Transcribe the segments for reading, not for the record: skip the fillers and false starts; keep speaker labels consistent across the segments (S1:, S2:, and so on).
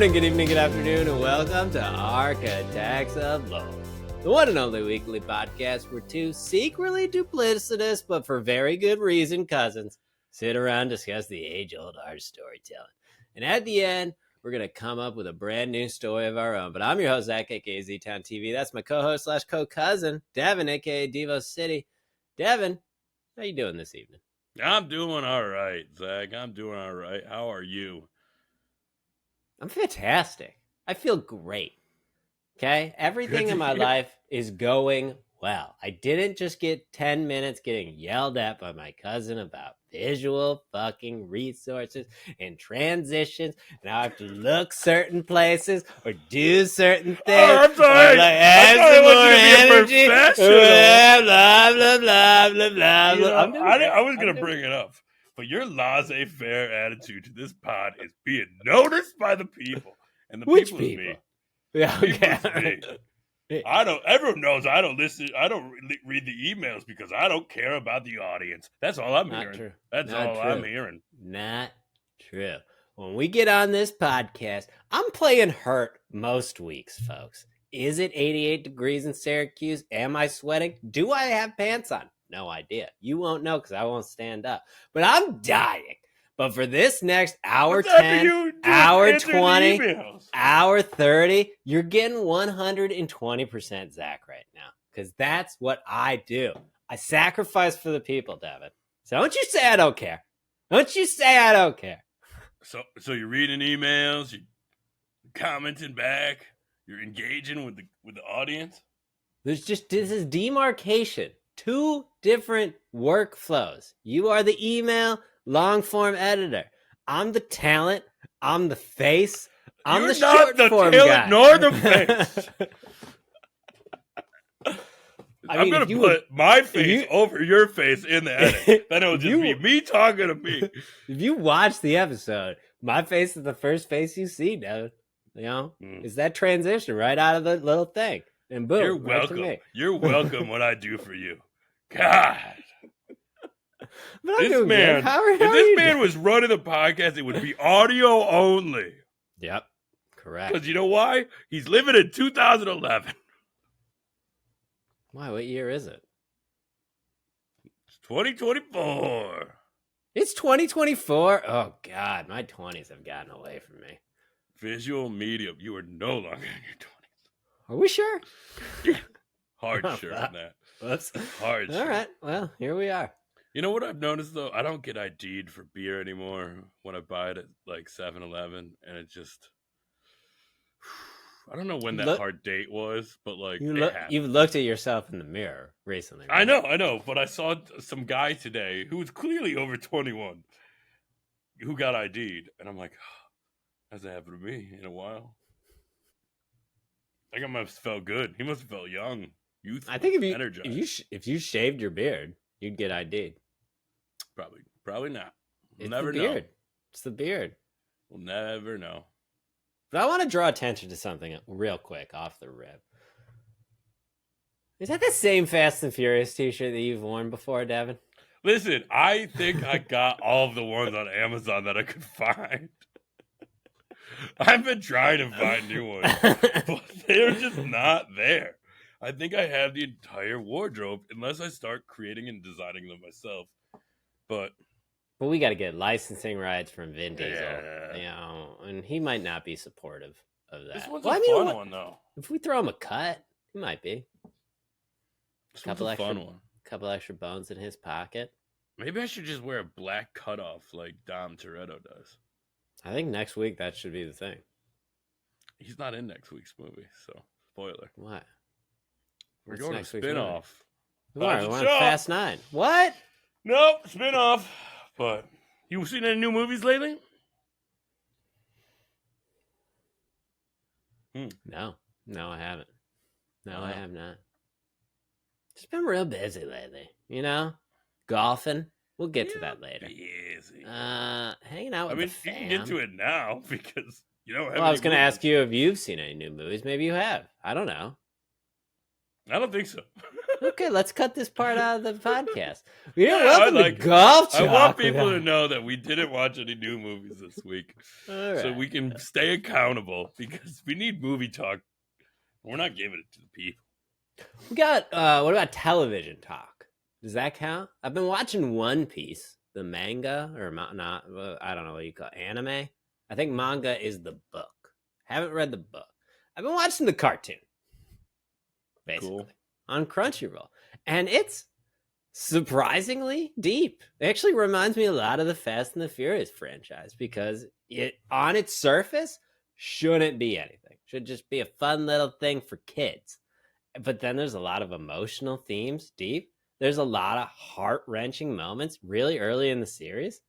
S1: morning, good evening, good afternoon, and welcome to Architects of Love, the one and only weekly podcast where two secretly duplicitous, but for very good reason, cousins sit around discuss the age-old art of storytelling. And at the end, we're going to come up with a brand new story of our own. But I'm your host, Zach, a.k.a. Z-Town TV. That's my co-host slash co-cousin, Devin, a.k.a. Devo City. Devin, how you doing this evening?
S2: I'm doing all right, Zach. I'm doing all right. How are you?
S1: I'm fantastic. I feel great. Okay? Everything in my life is going well. I didn't just get 10 minutes getting yelled at by my cousin about visual fucking resources and transitions, and I have to look certain places or do certain things.
S2: Oh, I'm sorry. I want you to be a professional.
S1: Blah, blah, blah, blah, blah, blah.
S2: I was going to bring it up, but your laissez-faire attitude to this pod is being noticed by the people. And the
S1: Which
S2: people is
S1: people?
S2: me.
S1: Yeah, okay.
S2: Everyone knows I don't listen. I don't read the emails because I don't care about the audience. That's all I'm hearing.
S1: True.
S2: That's
S1: Not
S2: all
S1: true.
S2: I'm hearing.
S1: Not true. When we get on this podcast, I'm playing hurt most weeks, folks. Is it 88 degrees in Syracuse? Am I sweating? Do I have pants on? No idea. You won't know because I won't stand up. But I'm dying. But for this next hour 10, hour 20, hour 30, you're getting 120% Zach right now. Because that's what I do. I sacrifice for the people, Devin. So don't you say I don't care. Don't you say I don't care.
S2: So you're reading emails, you're commenting back, you're engaging with the audience.
S1: This is demarcation. Two different workflows. You are the email long form editor. I'm the talent. I'm the face. I'm
S2: You're
S1: the
S2: not
S1: short
S2: the
S1: form
S2: talent
S1: guy.
S2: nor the face. I'm going to put my face over your face in the edit. Then it'll just be me talking to me.
S1: If you watch the episode, my face is the first face you see, Devin. You know? It's that transition right out of the little thing. And boom.
S2: You're
S1: right
S2: welcome.
S1: to me.
S2: You're welcome what I do for you. God.
S1: But I'm doing good.
S2: If this man was running the podcast, it would be audio only.
S1: Yep. Correct.
S2: Because you know why? He's living in 2011.
S1: Why? What year is it?
S2: It's 2024.
S1: It's 2024? Oh, God. My 20s have gotten away from me.
S2: Visual medium. You are no longer in your 20s.
S1: Are we sure?
S2: Hard sure on that.
S1: Whoops.
S2: Hard sure.
S1: All right. Well, here we are.
S2: You know what I've noticed, though? I don't get ID'd for beer anymore when I buy it at, like, 7-Eleven, and it just... I don't know when that hard date was, but, like,
S1: you've looked at yourself in the mirror recently, right?
S2: I know, but I saw some guy today who was clearly over 21 who got ID'd, and I'm like, hasn't happened to me in a while. I think I must have felt good. He must have felt young, youthful,
S1: I think
S2: energized.
S1: if you shaved your beard, you'd get ID'd.
S2: Probably not.
S1: It's
S2: never
S1: the beard.
S2: know.
S1: It's the beard.
S2: We'll never know.
S1: But I want to draw attention to something real quick off the rip. Is that the same Fast and Furious t-shirt that you've worn before, Devin?
S2: Listen, I think I got all of the ones on Amazon that I could find. I've been trying to find new ones, but they're just not there. I think I have the entire wardrobe unless I start creating and designing them myself. But
S1: we got to get licensing rights from Vin Diesel, you know, and he might not be supportive of that.
S2: This one's a fun one, though.
S1: If we throw him a cut, he might be.
S2: This one's a fun one.
S1: Couple extra bones in his pocket.
S2: Maybe I should just wear a black cutoff like Dom Toretto does.
S1: I think next week that should be the thing.
S2: He's not in next week's movie, so spoiler.
S1: What?
S2: We're going to spin-off.
S1: We're on Fast 9. What?
S2: Nope, spin-off. But you seen any new movies lately?
S1: No, I haven't. No, I have not. Just been real busy lately, you know? Golfing. We'll get to that later.
S2: Busy.
S1: Hanging out with the fam.
S2: You can get to it now because you don't have
S1: Well, I was going to ask you if you've seen any new movies. Maybe you have. I don't know.
S2: I don't think so.
S1: Okay, let's cut this part out of the podcast. You're
S2: Yeah,
S1: welcome
S2: I like
S1: to
S2: it.
S1: golf
S2: I
S1: talk.
S2: want people to know that we didn't watch any new movies this week,
S1: All
S2: so
S1: right.
S2: we can stay accountable because we need movie talk. We're not giving it to the people.
S1: We got what about television talk? Does that count? I've been watching One Piece, the manga, or not, I don't know what you call it, anime. I think manga is the book. Haven't read the book. I've been watching the cartoon, basically,
S2: Cool.
S1: on Crunchyroll. And it's surprisingly deep. It actually reminds me a lot of the Fast and the Furious franchise because it, on its surface, shouldn't be anything. Should just be a fun little thing for kids. But then there's a lot of emotional themes deep. There's a lot of heart-wrenching moments really early in the series.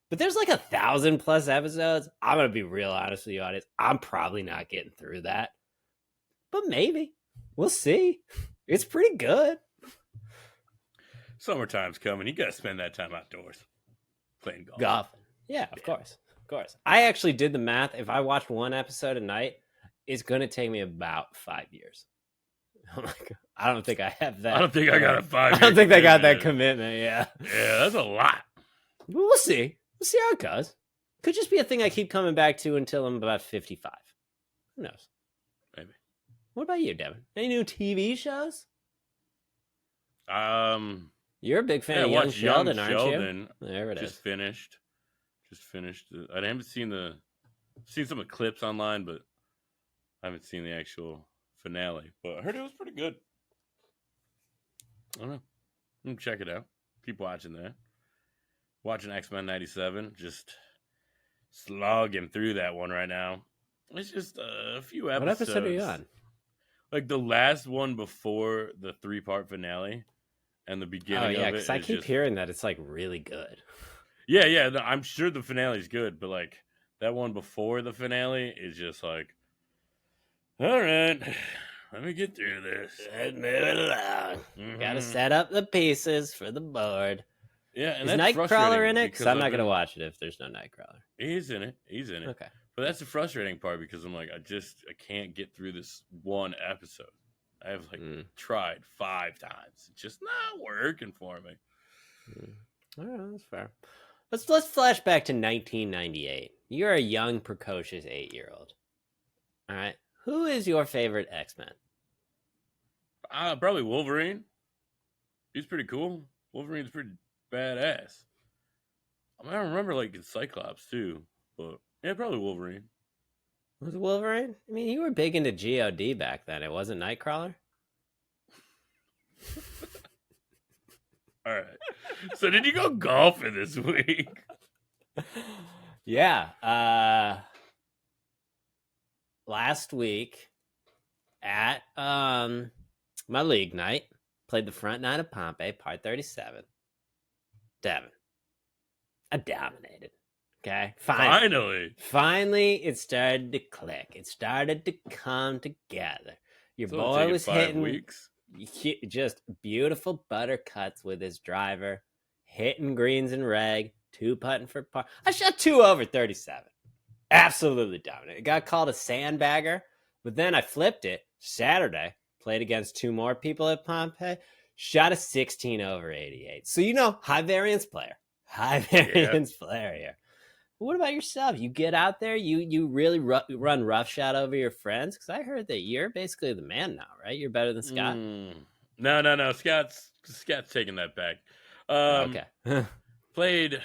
S1: But there's like 1,000+ episodes. I'm going to be real honest with you, audience. I'm probably not getting through that. But maybe. We'll see. It's pretty good.
S2: Summertime's coming. You got to spend that time outdoors playing golf.
S1: Golfing. Yeah, of course. Of course. I actually did the math. If I watch one episode a night, it's going to take me about 5 years. Oh my God. I don't think I have that.
S2: I don't think I got a 5 year
S1: I don't think I got that
S2: commitment.
S1: commitment. Yeah.
S2: Yeah, that's a lot.
S1: But we'll see. We'll see how it goes. Could just be a thing I keep coming back to until I'm about 55. Who knows?
S2: Maybe.
S1: What about you, Devin? Any new TV shows?
S2: Yeah,
S1: You're a big fan
S2: I
S1: of Young
S2: watched
S1: Sheldon,
S2: Young
S1: aren't
S2: Sheldon.
S1: you? There it
S2: Just
S1: is.
S2: finished. I haven't seen some of the clips online, but I haven't seen the actual finale. But I heard it was pretty good. I don't know. I'm gonna check it out. Keep watching that. Watching X-Men 97. Just slogging through that one right now. It's just a few episodes.
S1: What episode are you on?
S2: Like the last one before the 3-part finale and the beginning
S1: Oh,
S2: of
S1: yeah,
S2: it.
S1: because I
S2: is
S1: keep
S2: just,
S1: hearing that it's like really good.
S2: Yeah. No, I'm sure the finale's good, but like that one before the finale is just like, all right, let me get through this.
S1: Let's move it along. Gotta set up the pieces for the board.
S2: Yeah, and
S1: Is
S2: that's
S1: Nightcrawler
S2: frustrating
S1: in it? Because I'm not
S2: I've
S1: going to watch it if there's no Nightcrawler.
S2: He's in it.
S1: Okay.
S2: But that's the frustrating part because I'm like, I can't get through this one episode. I have tried 5 times. It's just not working for me.
S1: All right, that's fair. Let's flash back to 1998. You're a young, precocious 8-year-old. All right. Who is your favorite X-Men?
S2: Probably Wolverine. He's pretty cool. Wolverine's pretty badass. I mean, I remember like in Cyclops too, but yeah, probably Wolverine.
S1: Was it Wolverine? I mean, you were big into God back then. It wasn't Nightcrawler?
S2: All right. So did you go golfing this week?
S1: Yeah. Last week at my league night, played the front nine of Pompeii, par 37. Devin. I dominated. Okay. Finally, it started to click. It started to come together. Your
S2: So
S1: boy was
S2: 5
S1: hitting
S2: weeks.
S1: just beautiful butter cuts with his driver, hitting greens and reg, 2-putting for par. I shot 2 over 37. Absolutely dominant. It got called a sandbagger, but then I flipped it Saturday, played against 2 more people at Pompeii, shot a 16 over 88. So, high variance player. High variance player here. What about yourself? You get out there, you really run roughshod over your friends? Because I heard that you're basically the man now, right? You're better than Scott?
S2: No. Scott's taking that back.
S1: Okay.
S2: Played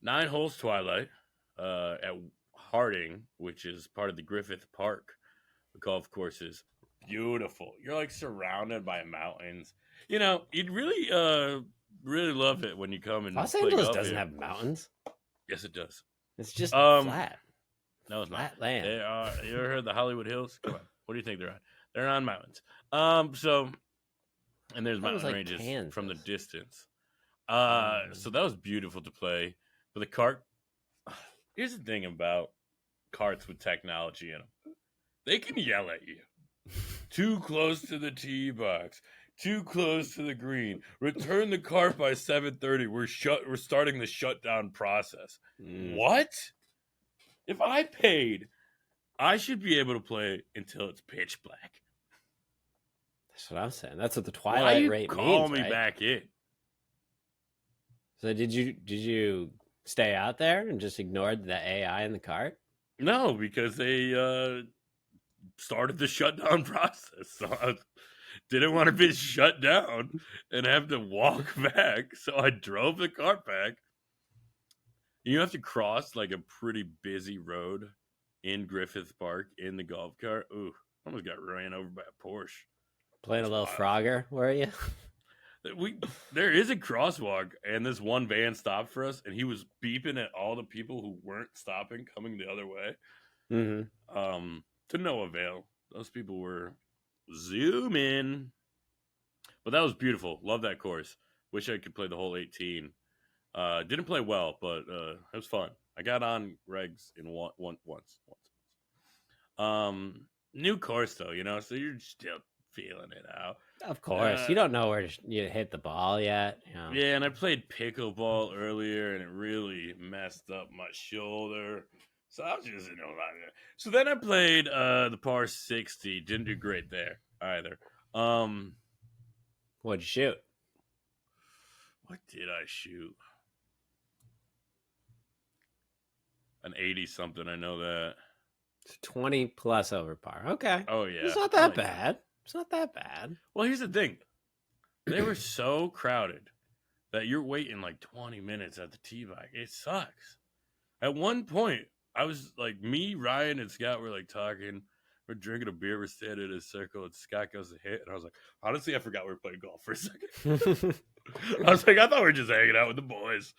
S2: 9 holes Twilight at Harding, which is part of the Griffith Park. The golf course is beautiful. You're like surrounded by mountains. You'd really love it when you come and
S1: Los
S2: play
S1: Angeles
S2: golf
S1: doesn't
S2: here.
S1: have mountains.
S2: Yes, it does.
S1: It's just flat.
S2: No, it's not.
S1: Flat land.
S2: You ever heard the Hollywood Hills? Come on. What do you think they're on? They're on mountains. And there's mountain ranges
S1: Kansas.
S2: from the distance. So that was beautiful to play. But the cart, here's the thing about carts with technology in them. They can yell at you. Too close to the tee box. Too close to the green. Return the cart by 7:30. We're starting the shutdown process. What? If I paid, I should be able to play until it's pitch black.
S1: That's what I'm saying. That's what the
S2: Why
S1: twilight
S2: you
S1: rate
S2: call
S1: means,
S2: me
S1: right?
S2: back in?
S1: So did you stay out there and just ignored the AI in the cart?
S2: No, because they started the shutdown process. So I didn't want to be shut down and have to walk back. So I drove the cart back. You have to cross like a pretty busy road in Griffith Park in the golf cart. Ooh, almost got ran over by a Porsche.
S1: Playing a
S2: That's
S1: little
S2: wild.
S1: Frogger, were you?
S2: There is a crosswalk, and this one van stopped for us, and he was beeping at all the people who weren't stopping, coming the other way.
S1: Mm-hmm.
S2: To no avail. Those people were zooming, but that was beautiful. Love that course. Wish I could play the whole 18. Didn't play well, but it was fun. I got on regs in once. New course though, you know, so you're still feeling it out.
S1: Of course, you don't know where you hit the ball yet. You know.
S2: Yeah, and I played pickleball earlier, and it really messed up my shoulder. So I was just, So then I played the par 60. Didn't do great there either.
S1: What'd you shoot?
S2: What did I shoot? An 80 something. I know that.
S1: It's 20 plus over par. Okay.
S2: Oh yeah,
S1: It's not that bad. It's not that bad.
S2: Well, here's the thing. They were so crowded that you're waiting like 20 minutes at the tee bag. It sucks. At one point, I was like, me, Ryan, and Scott were like talking. We're drinking a beer. We're standing in a circle, and Scott goes to hit. And I was like, honestly, I forgot we were playing golf for a second. I was like, I thought we were just hanging out with the boys.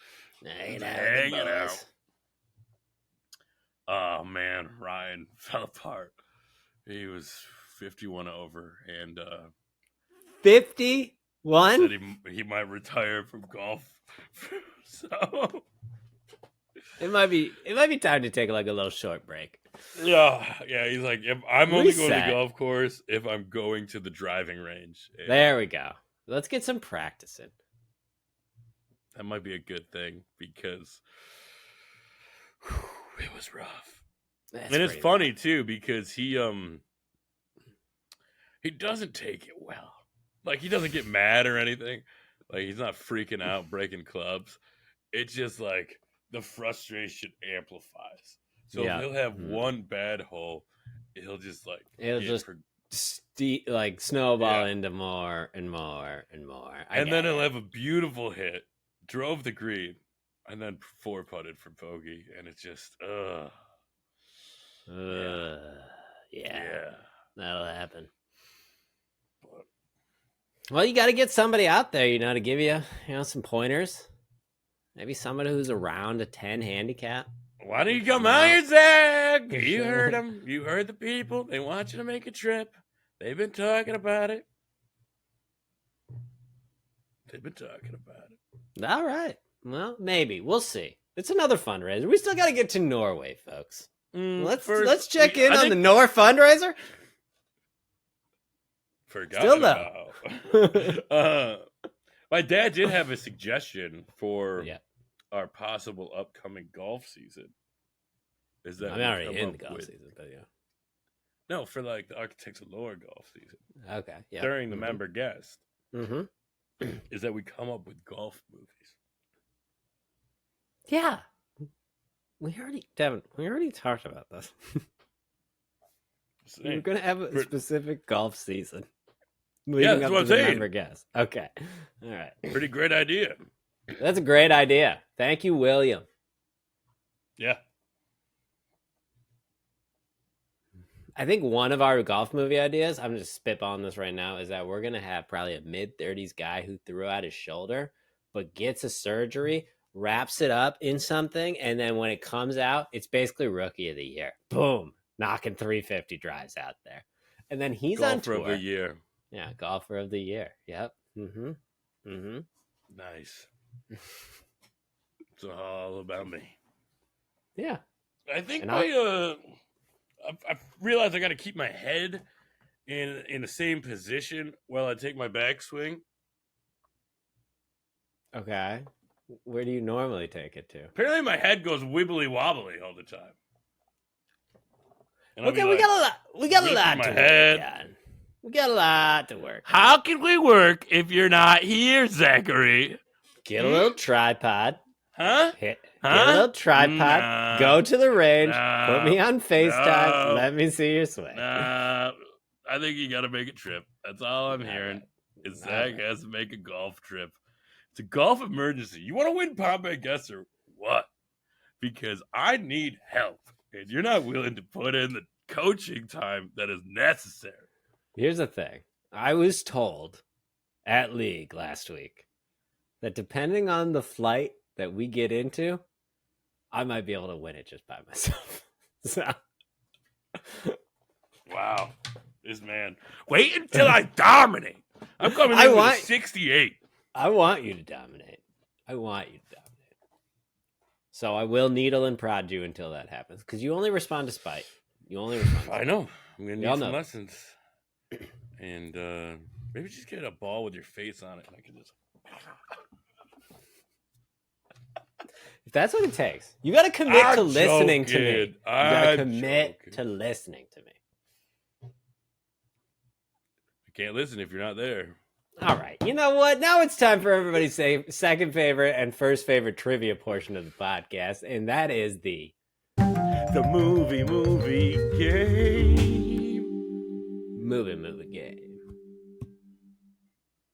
S2: Hanging out. Oh, man. Ryan fell apart. He was 51 over, and
S1: 51?
S2: said he might retire from golf. So
S1: it might be time to take like a little short break.
S2: yeah, he's like, if I'm only going to
S1: Reset.
S2: the golf course if I'm going to the driving range. And
S1: There we go. Let's get some practice in.
S2: that might be a good thing because it was rough.
S1: That's
S2: And it's
S1: pretty
S2: funny too because he doesn't take it well. Like he doesn't get mad or anything. Like he's not freaking out, breaking clubs. It's just like the frustration amplifies. So
S1: Yeah.
S2: if he'll have one bad hole, he'll just like
S1: snowball into more and more and more.
S2: And then he'll have a beautiful hit, drove the green, and then 4-putted for bogey, and it's just
S1: yeah. That'll happen. Well, you got to get somebody out there, to give you, some pointers. Maybe somebody who's around a 10 handicap.
S2: Why don't you come out here, Zach? You heard them. You heard the people. They want you to make a trip. They've been talking about it.
S1: All right. Well, maybe. We'll see. It's another fundraiser. We still got to get to Norway, folks. Let's check in on the Nor fundraiser.
S2: Forgot about. My dad did have a suggestion for our possible upcoming golf season. Is that
S1: I'm already in the golf season, but yeah.
S2: No, for like the Architects of Lore golf season.
S1: Okay. Yeah.
S2: During the member guest.
S1: Mm-hmm.
S2: Is that we come up with golf movies.
S1: Yeah. Devin, we already talked about this. We're going to have a specific golf season.
S2: Yeah, that's what I'm saying.
S1: Member guest. Okay. All right.
S2: Pretty great idea.
S1: That's a great idea. Thank you, William.
S2: Yeah.
S1: I think one of our golf movie ideas, I'm just spitballing this right now, is that we're going to have probably a mid-30s guy who threw out his shoulder, but gets a surgery, wraps it up in something, and then when it comes out, it's basically Rookie of the Year. Boom. Knocking 350 drives out there. And then he's on tour.
S2: Golfer of the Year.
S1: Yeah, Golfer of the Year. Yep.
S2: Nice. It's all about me.
S1: Yeah.
S2: I think I realized I got to keep my head in the same position while I take my backswing.
S1: Okay. Where do you normally take it to?
S2: Apparently my head goes wibbly wobbly all the time. And
S1: okay, we got a lot to
S2: my head.
S1: We got a lot to work.
S2: How can we work if you're not here, Zachary?
S1: Get a little tripod.
S2: Huh?
S1: Get a little tripod.
S2: Nah.
S1: Go to the range.
S2: Nah.
S1: Put me on FaceTime.
S2: No.
S1: Let me see your swing.
S2: Nah. I think you got to make a trip. That's all I'm hearing.
S1: Right.
S2: Is Zach has to make a golf trip. It's a golf emergency. You want to win Pompeii Guess or what? Because I need help, and you're not willing to put in the coaching time that is necessary.
S1: Here's the thing. I was told at League last week that depending on the flight that we get into, I might be able to win it just by myself. So.
S2: Wow. This man. Wait until I dominate. I'm coming in with a 68.
S1: I want you to dominate. So I will needle and prod you until that happens. Because you only respond to spite.
S2: I know. I'm going to need some
S1: know.
S2: lessons. And maybe just get a ball with your face on it. And I can just...
S1: If that's what it takes. You got to commit to listening to me. You got to commit to listening to me.
S2: I can't listen if you're not there.
S1: All right. You know what? Now it's time for everybody's second favorite and first favorite trivia portion of the podcast, and that is the
S2: movie game.
S1: Movie game.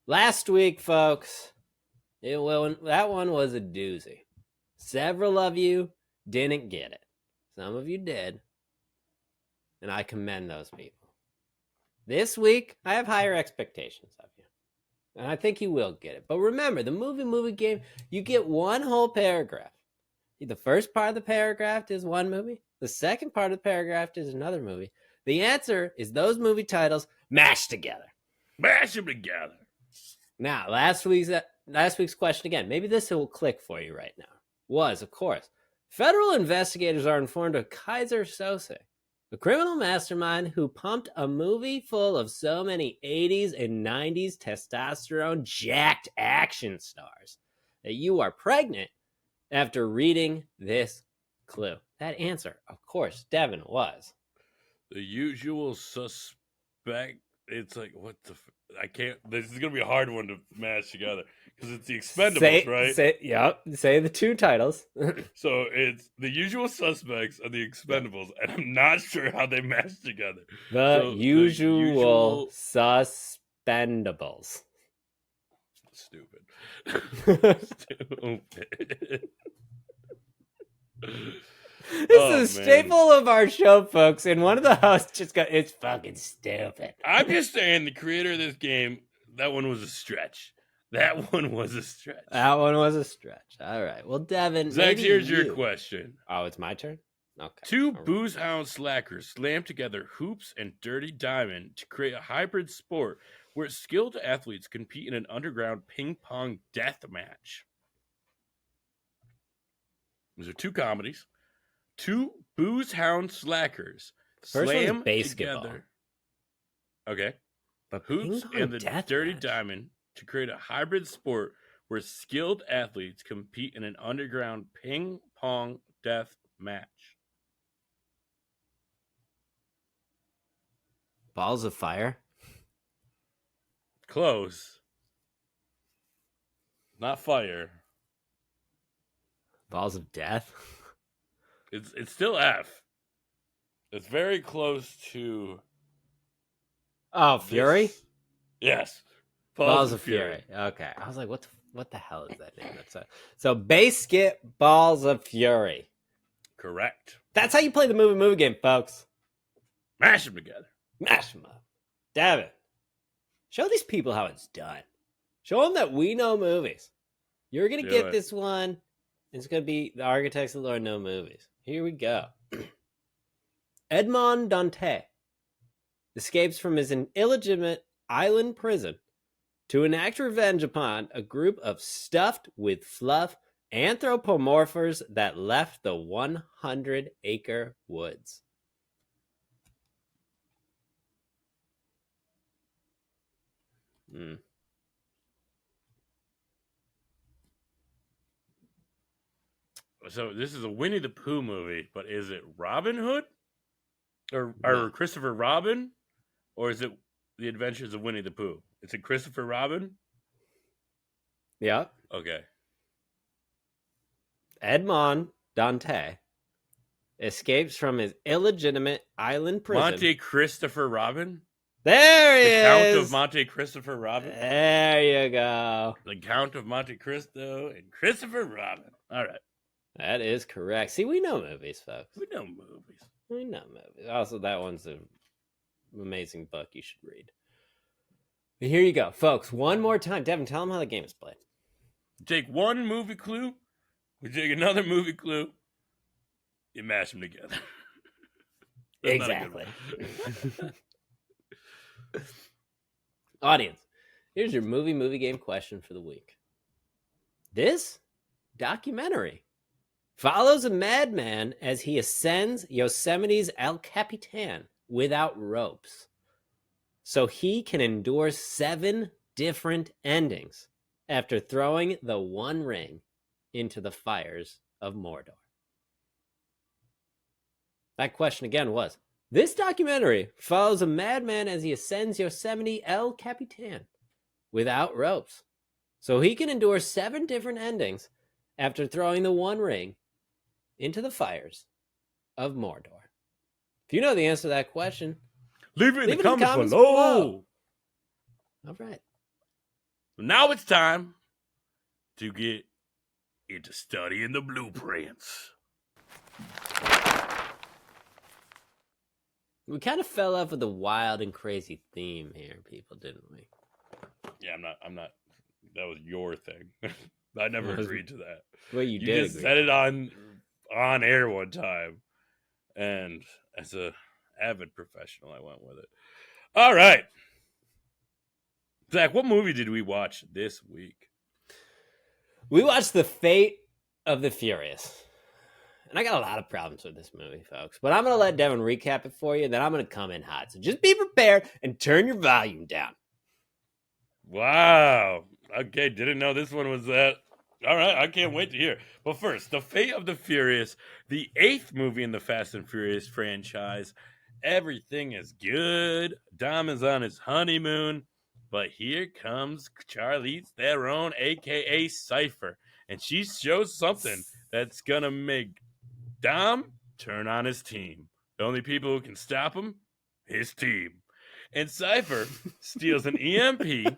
S1: Last week, folks, that one was a doozy. Several of you didn't get it. Some of you did, and I commend those people. This week, I have higher expectations of you. And I think you will get it. But remember, the movie game, you get one whole paragraph. The first part of the paragraph is one movie. The second part of the paragraph is another movie. The answer is those movie titles mashed together.
S2: Mash them together.
S1: Now, last week's question again, maybe this will click for you right now, was, of course, federal investigators are informed of Kaiser Sose, a criminal mastermind who pumped a movie full of so many 80s and 90s testosterone jacked action stars that you are pregnant after reading this clue. That answer, of course, Devin, was
S2: The Usual Suspect. It's like, what the... I can't... This is going to be a hard one to mash together. Because it's The Expendables, right?
S1: Say the two titles.
S2: So it's The Usual Suspects and The Expendables. And I'm not sure how they mash together.
S1: The usual Suspendables.
S2: Stupid. Stupid.
S1: This is a staple of our show, folks, and one of the hosts just got, it's fucking stupid.
S2: I'm just saying, the creator of this game, that one was a stretch. All
S1: right. Well, Devin,
S2: Zach, here's your question.
S1: Oh, it's my turn? Okay.
S2: Two booze hound slackers slam together hoops and dirty diamond to create a hybrid sport where skilled athletes compete in an underground ping pong death match. These are two comedies. Two booze hound slackers slam together. Okay.
S1: But
S2: hoops and the dirty diamond to create a hybrid sport where skilled athletes compete in an underground ping pong death match.
S1: Balls of Fire?
S2: Close. Not fire.
S1: Balls of Death?
S2: It's still F. It's very close to...
S1: Oh, Fury?
S2: Yes.
S1: Balls of Fury. Okay. I was like, what the hell is that name? So Basket Balls of Fury.
S2: Correct.
S1: That's how you play the movie game, folks.
S2: Mash them together.
S1: Mash them up. Devin, show these people how it's done. Show them that we know movies. You're going to get this one. It's going to be The Architects of the Lord Know Movies. Here we go. Edmond Dantes escapes from his illegitimate island prison to enact revenge upon a group of stuffed with fluff anthropomorphers that left the 100-acre woods.
S2: So this is a Winnie the Pooh movie, but is it Robin Hood? Or Christopher Robin? Or is it The Adventures of Winnie the Pooh. It's a Christopher Robin?
S1: Yep.
S2: Okay.
S1: Edmond Dante escapes from his illegitimate island prison.
S2: Monte Christopher Robin?
S1: There he
S2: The
S1: is.
S2: Count of Monte Christopher Robin?
S1: There you go.
S2: The Count of Monte Cristo and Christopher Robin. All right.
S1: That is correct. See, we know movies, folks.
S2: We know movies.
S1: We know movies. Also, that one's an amazing book you should read. But here you go, folks. One more time. Devin, tell them how the game is played.
S2: Take one movie clue. We take another movie clue. You mash them together.
S1: Exactly. Audience, here's your movie game question for the week. This documentary follows a madman as he ascends Yosemite's El Capitan without ropes, so he can endure 7 different endings after throwing the One Ring into the fires of Mordor. That question again was, this documentary follows a madman as he ascends Yosemite El Capitan without ropes, so he can endure 7 different endings after throwing the One Ring into the fires of Mordor. If you know the answer to that question,
S2: leave it in the comments below.
S1: All right.
S2: Now it's time to get into studying the blueprints.
S1: We kind of fell off with a wild and crazy theme here, people, didn't we?
S2: Yeah, I'm not. That was your thing. I never agreed to that.
S1: Well, you
S2: did.
S1: You
S2: just said it on air one time, and as a avid professional, I went with it. All right, Zach, what movie did we watch this week?
S1: We watched The Fate of the Furious. And I got a lot of problems with this movie, folks. But I'm going to let Devin recap it for you, and then I'm going to come in hot. So just be prepared and turn your volume down.
S2: Wow. Okay, didn't know this one was that. All right, I can't wait to hear. But first, The Fate of the Furious, the 8th movie in the Fast and Furious franchise. Everything is good. Dom is on his honeymoon. But here comes Charlize Theron, a.k.a. Cypher. And she shows something that's going to make Dom turn on his team. The only people who can stop him, his team. And Cypher steals an EMP,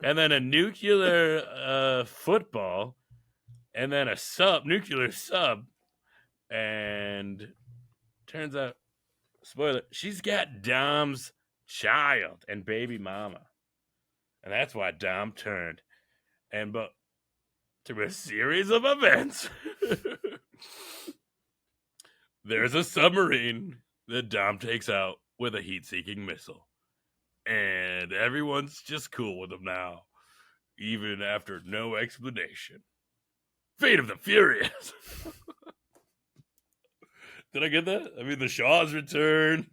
S2: and then a nuclear football, and then a nuclear sub, and turns out, spoiler, she's got Dom's child and baby mama. And that's why Dom turned. But through a series of events, there's a submarine that Dom takes out with a heat-seeking missile. And everyone's just cool with him now, even after no explanation. Fate of the Furious. Did I get that? I mean, the Shaws return.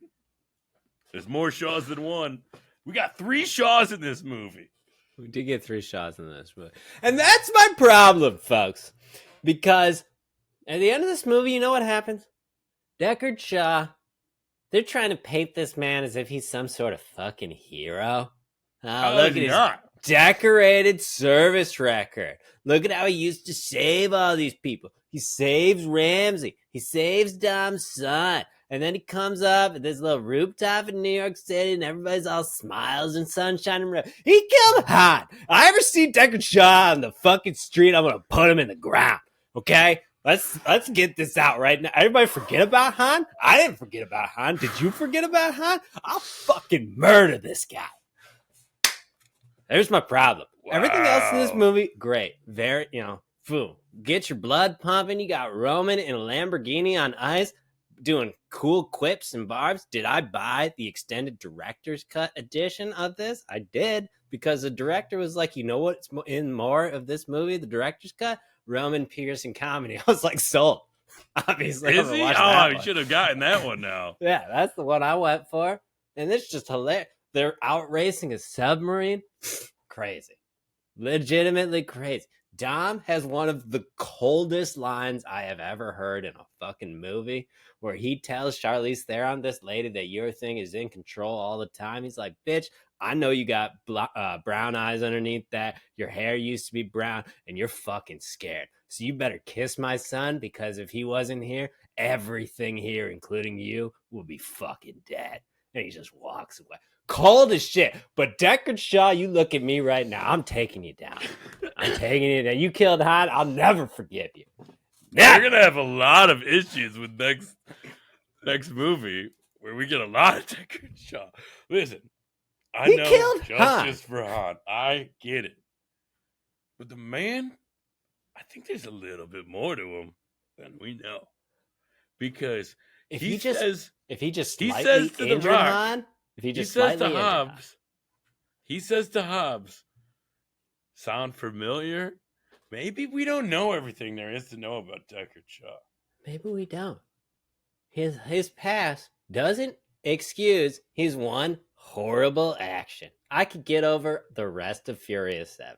S2: There's more Shaws than one. We got 3 Shaws in this movie.
S1: We did get 3 Shaws in this movie. And that's my problem, folks. Because at the end of this movie, you know what happens? Deckard Shaw, they're trying to paint this man as if he's some sort of fucking hero. Look at his decorated service record. Look at how he used to save all these people. He saves Ramsey. He saves Dom's son. And then he comes up at this little rooftop in New York City, and everybody's all smiles and sunshine and rain. He killed Han. I ever see Deckard Shaw on the fucking street, I'm gonna put him in the ground. Okay? Let's get this out right now. Everybody forget about Han? I didn't forget about Han. Did you forget about Han? I'll fucking murder this guy. There's my problem. Wow. Everything else in this movie, great. Very, boom. Get your blood pumping. You got Roman in a Lamborghini on ice doing cool quips and barbs. Did I buy the extended director's cut edition of this? I did, because the director was like, you know what's in more of this movie, the director's cut? Roman Pearson comedy. I was like, sold. Obviously.
S2: Is he? Oh, you should have gotten that one now.
S1: Yeah, that's the one I went for. And it's just hilarious. They're out racing a submarine. Crazy. Legitimately crazy. Dom has one of the coldest lines I have ever heard in a fucking movie, where he tells Charlize Theron, this lady, that your thing is in control all the time. He's like, bitch, I know you got brown eyes underneath that. Your hair used to be brown, and you're fucking scared. So you better kiss my son, because if he wasn't here, everything here, including you, will be fucking dead. And he just walks away. Cold as shit. But Deckard Shaw, you look at me right now. I'm taking you down. I'm taking you down. You killed Han. I'll never forgive you.
S2: We're gonna have a lot of issues with next movie where we get a lot of Deckard Shaw. Listen, I know
S1: killed
S2: justice for Han. I get it, but the man, I think there's a little bit more to him than we know, because
S1: If
S2: he
S1: says
S2: to
S1: slightly
S2: The
S1: injured
S2: Rock,
S1: Han, if he
S2: he
S1: just
S2: says to
S1: slightly injured Han,
S2: Hobbs, he says to Hobbs, sound familiar? Maybe we don't know everything there is to know about Deckard Shaw.
S1: maybe we don't. His past doesn't excuse his one horrible action. I could get over the rest of Furious 7.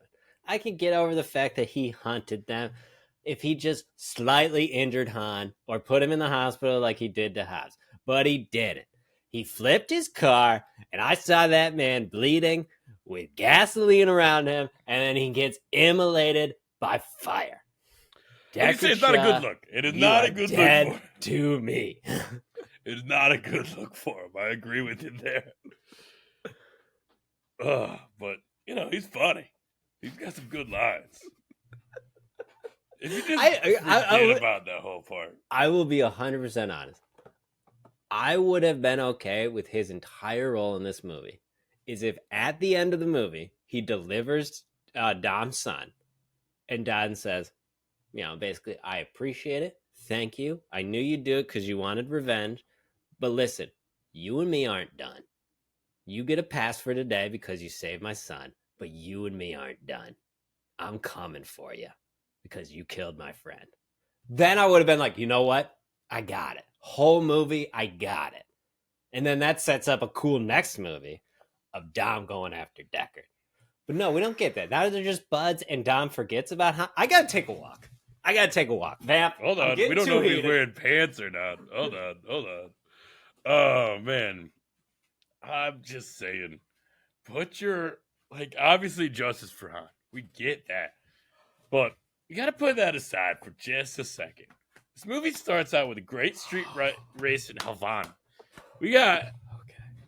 S1: I could get over the fact that he hunted them if he just slightly injured Han or put him in the hospital like he did to Hobbs. But he didn't. He flipped his car, and I saw that man bleeding with gasoline around him, and then he gets immolated by fire.
S2: Like I say, it's not a good look. It is not a good look for him.
S1: To me.
S2: It is not a good look for him. I agree with you there. But, he's funny. He's got some good lines. If you just forget about that whole part.
S1: I will be 100% honest. I would have been okay with his entire role in this movie is if at the end of the movie, he delivers Dom's son, and Don says, basically, I appreciate it. Thank you. I knew you'd do it because you wanted revenge. But listen, you and me aren't done. You get a pass for today because you saved my son, but you and me aren't done. I'm coming for you because you killed my friend. Then I would have been like, you know what? I got it. Whole movie, I got it. And then that sets up a cool next movie of Dom going after Deckard. But no, we don't get that. Now they're just buds, and Dom forgets about how... I gotta take a walk. Vamp,
S2: hold on. We don't know if he's wearing pants or not. Hold on. Oh, man. I'm just saying. Obviously justice for Han. We get that. But you gotta put that aside for just a second. This movie starts out with a great street race in Havana. We got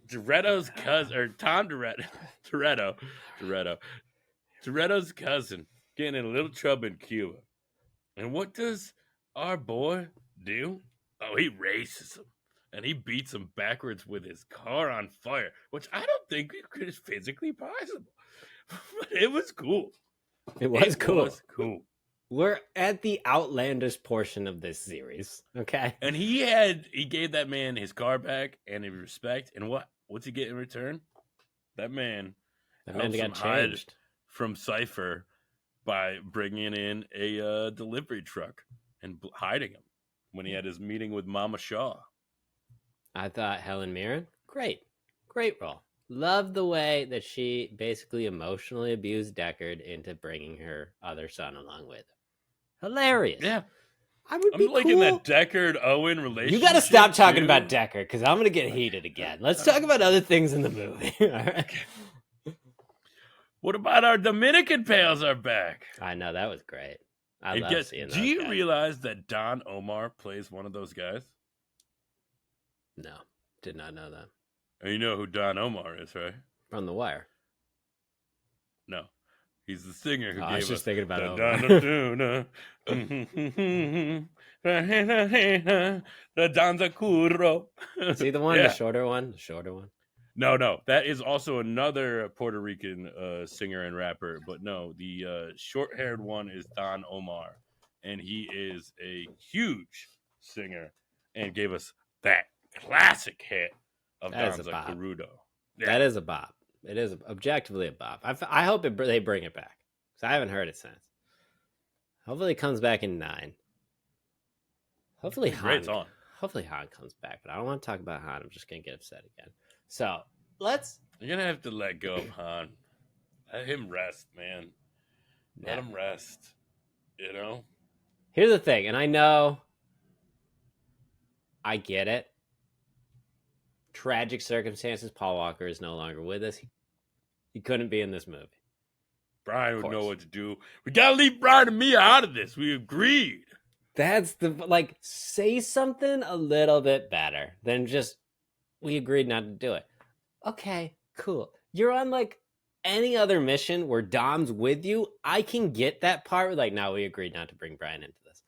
S2: Toretto's cousin, or Tom Toretto's cousin getting in a little trouble in Cuba. And what does our boy do? Oh, he races him. And he beats him backwards with his car on fire, which I don't think is physically possible. But it was cool.
S1: It was cool. We're at the outlandish portion of this series, okay?
S2: And he gave that man his car back and his respect. And what's he get in return? That man
S1: got changed
S2: from Sci-fi by bringing in a delivery truck and hiding him when he had his meeting with Mama Shaw.
S1: I thought Helen Mirren, great role. Love the way that she basically emotionally abused Deckard into bringing her other son along with her. Hilarious.
S2: Yeah.
S1: I'm
S2: liking that Deckard-Owen relationship.
S1: You got to stop talking about Deckard because I'm going to get heated again. Let's talk about other things in the movie. All right.
S2: What about our Dominican pals are back?
S1: I know, that was great. I love seeing those
S2: Do you
S1: guys.
S2: realize that Don Omar plays one of those guys?
S1: No, did not know that.
S2: And you know who Don Omar is, right?
S1: From The Wire.
S2: No. He's the singer who gave
S1: I was just thinking about
S2: it.
S1: See the one, the shorter one? The shorter one?
S2: No. That is also another Puerto Rican singer and rapper. But no, the short-haired one is Don Omar. And he is a huge singer and gave us that classic hit of Don's Carudo.
S1: Yeah. That is a bop. It is objectively a bop. I hope they bring it back because I haven't heard it since. Hopefully it comes back in 9. Hopefully Han comes back, but I don't want to talk about Han. I'm just going to get upset again. So you're
S2: going to have to let go of Han. Let him rest, man. Let him rest.
S1: Here's the thing, and I know I get it. Tragic circumstances. Paul Walker is no longer with us. He couldn't be in this movie.
S2: Brian would know what to do. We gotta leave Brian and Mia out of this. We agreed.
S1: That's say something a little bit better than just, we agreed not to do it. Okay, cool. You're on any other mission where Dom's with you. I can get that part. No, we agreed not to bring Brian into this.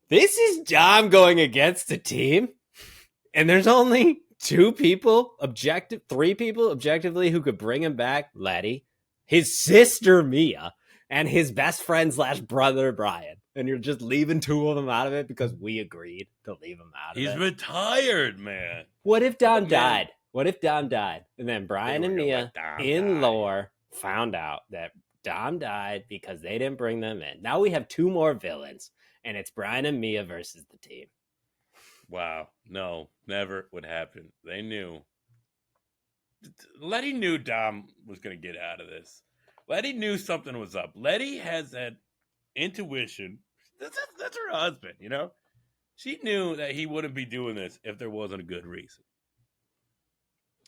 S1: This is Dom going against the team, and there's only three people objectively who could bring him back. Letty, his sister Mia, and his best friend / brother Brian. And you're just leaving two of them out of it because we agreed to leave them out of it.
S2: He's retired, man.
S1: What if Dom died? What if Dom died? And then Brian and Mia in lore found out that Dom died because they didn't bring them in. Now we have two more villains, and it's Brian and Mia versus the team.
S2: Wow. No, never would happen. They knew. Letty knew Dom was going to get out of this. Letty knew something was up. Letty has that intuition. That's her husband, you know? She knew that he wouldn't be doing this if there wasn't a good reason.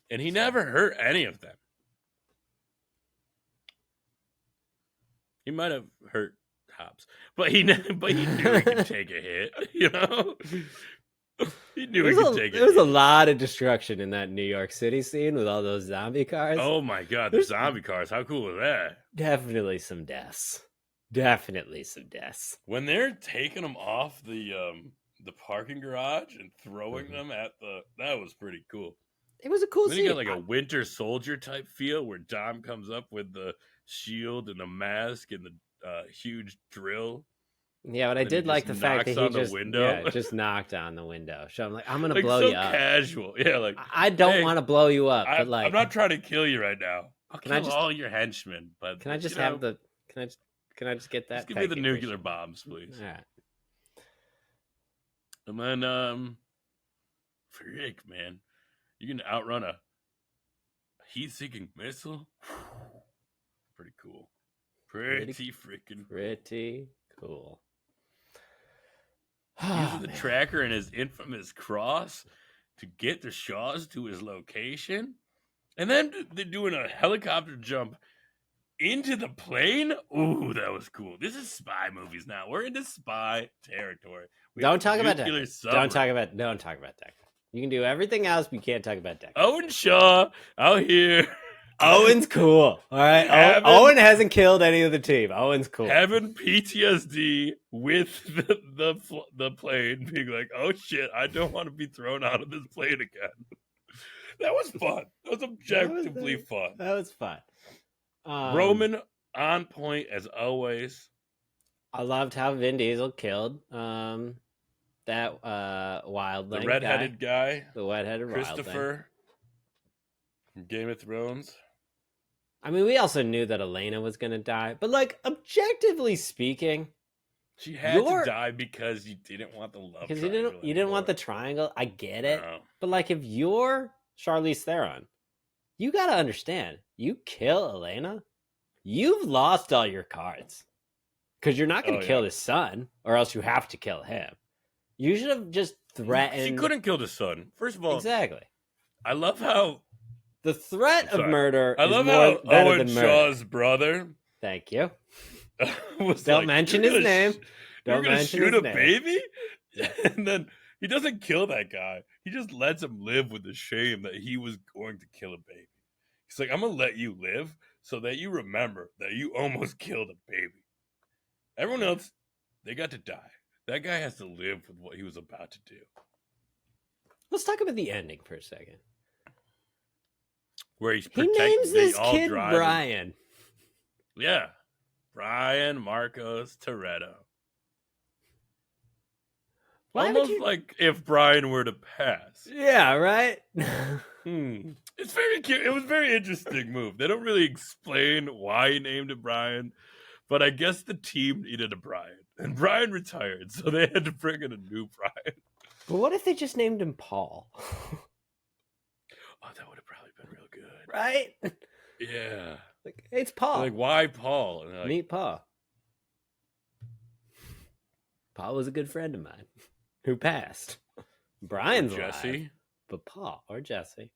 S2: And he never hurt any of them. He might have hurt Hobbs, but he knew he could take a hit, you know? He knew he could take it.
S1: There was a lot of destruction in that New York City scene with all those zombie cars.
S2: Oh my God, the zombie cars. How cool was that?
S1: Definitely some deaths.
S2: When they're taking them off the parking garage and throwing them at that was pretty cool.
S1: It was a cool scene.
S2: You got a Winter Soldier type feel where Dom comes up with the shield and the mask and the huge drill.
S1: Yeah, but I did like the fact that he just knocked on the window. So I'm like, I'm gonna blow you up.
S2: Casual, yeah.
S1: I don't want to blow you up, but
S2: I'm not trying to kill you right now. I'll kill all your henchmen, but
S1: can I just have the? Can I just get that?
S2: Just give me the nuclear bombs, please.
S1: All right.
S2: And then, frick, man, you can outrun a heat-seeking missile. Pretty cool. Pretty
S1: cool.
S2: Using the tracker and his infamous cross to get the Shaws to his location. And then they're doing a helicopter jump into the plane. Ooh, that was cool. This is spy movies now. We're into spy territory.
S1: Don't talk about Deckard. Don't talk about Deckard. You can do everything else, but you can't talk about Deckard.
S2: Owen Shaw out here.
S1: Owen's cool. All right. Owen hasn't killed any of the team. Owen's cool.
S2: Having PTSD with the plane, being like, oh shit, I don't want to be thrown out of this plane again. That was fun. That was objectively fun.
S1: That was fun.
S2: Roman on point as always.
S1: I loved how Vin Diesel killed that wildling,
S2: the redheaded guy,
S1: the redheaded
S2: Christopher from Game of Thrones.
S1: I mean, we also knew that Elena was going to die, but objectively speaking,
S2: she had to die because you didn't want the love. Because
S1: you didn't want the triangle. I get it, but if you're Charlize Theron, you got to understand, you kill Elena, you've lost all your cards. Because you're not going to kill his son, or else you have to kill him. You should have just threatened.
S2: She couldn't kill the son. First of all,
S1: exactly.
S2: I love how
S1: the threat of murder.
S2: I love how Owen Shaw's brother.
S1: Thank you. Don't mention his name.
S2: Don't mention shoot his name. Baby, and then he doesn't kill that guy. He just lets him live with the shame that he was going to kill a baby. He's like, I'm gonna let you live so that you remember that you almost killed a baby. Everyone else, they got to die. That guy has to live with what he was about to do.
S1: Let's talk about the ending for a second.
S2: Where he
S1: names this kid Brian.
S2: Yeah. Brian Marcos Toretto. Almost like if Brian were to pass.
S1: Yeah, right?
S2: It's very cute. It was a very interesting move. They don't really explain why he named it Brian. But I guess the team needed a Brian. And Brian retired, so they had to bring in a new Brian.
S1: But what if they just named him Paul?
S2: Oh, that would have probably been real good.
S1: Right?
S2: Yeah.
S1: Hey, it's Paul.
S2: Why Paul?
S1: Meet Paul. Paul was a good friend of mine who passed. Brian's
S2: Jesse.
S1: alive, but Paul or Jesse.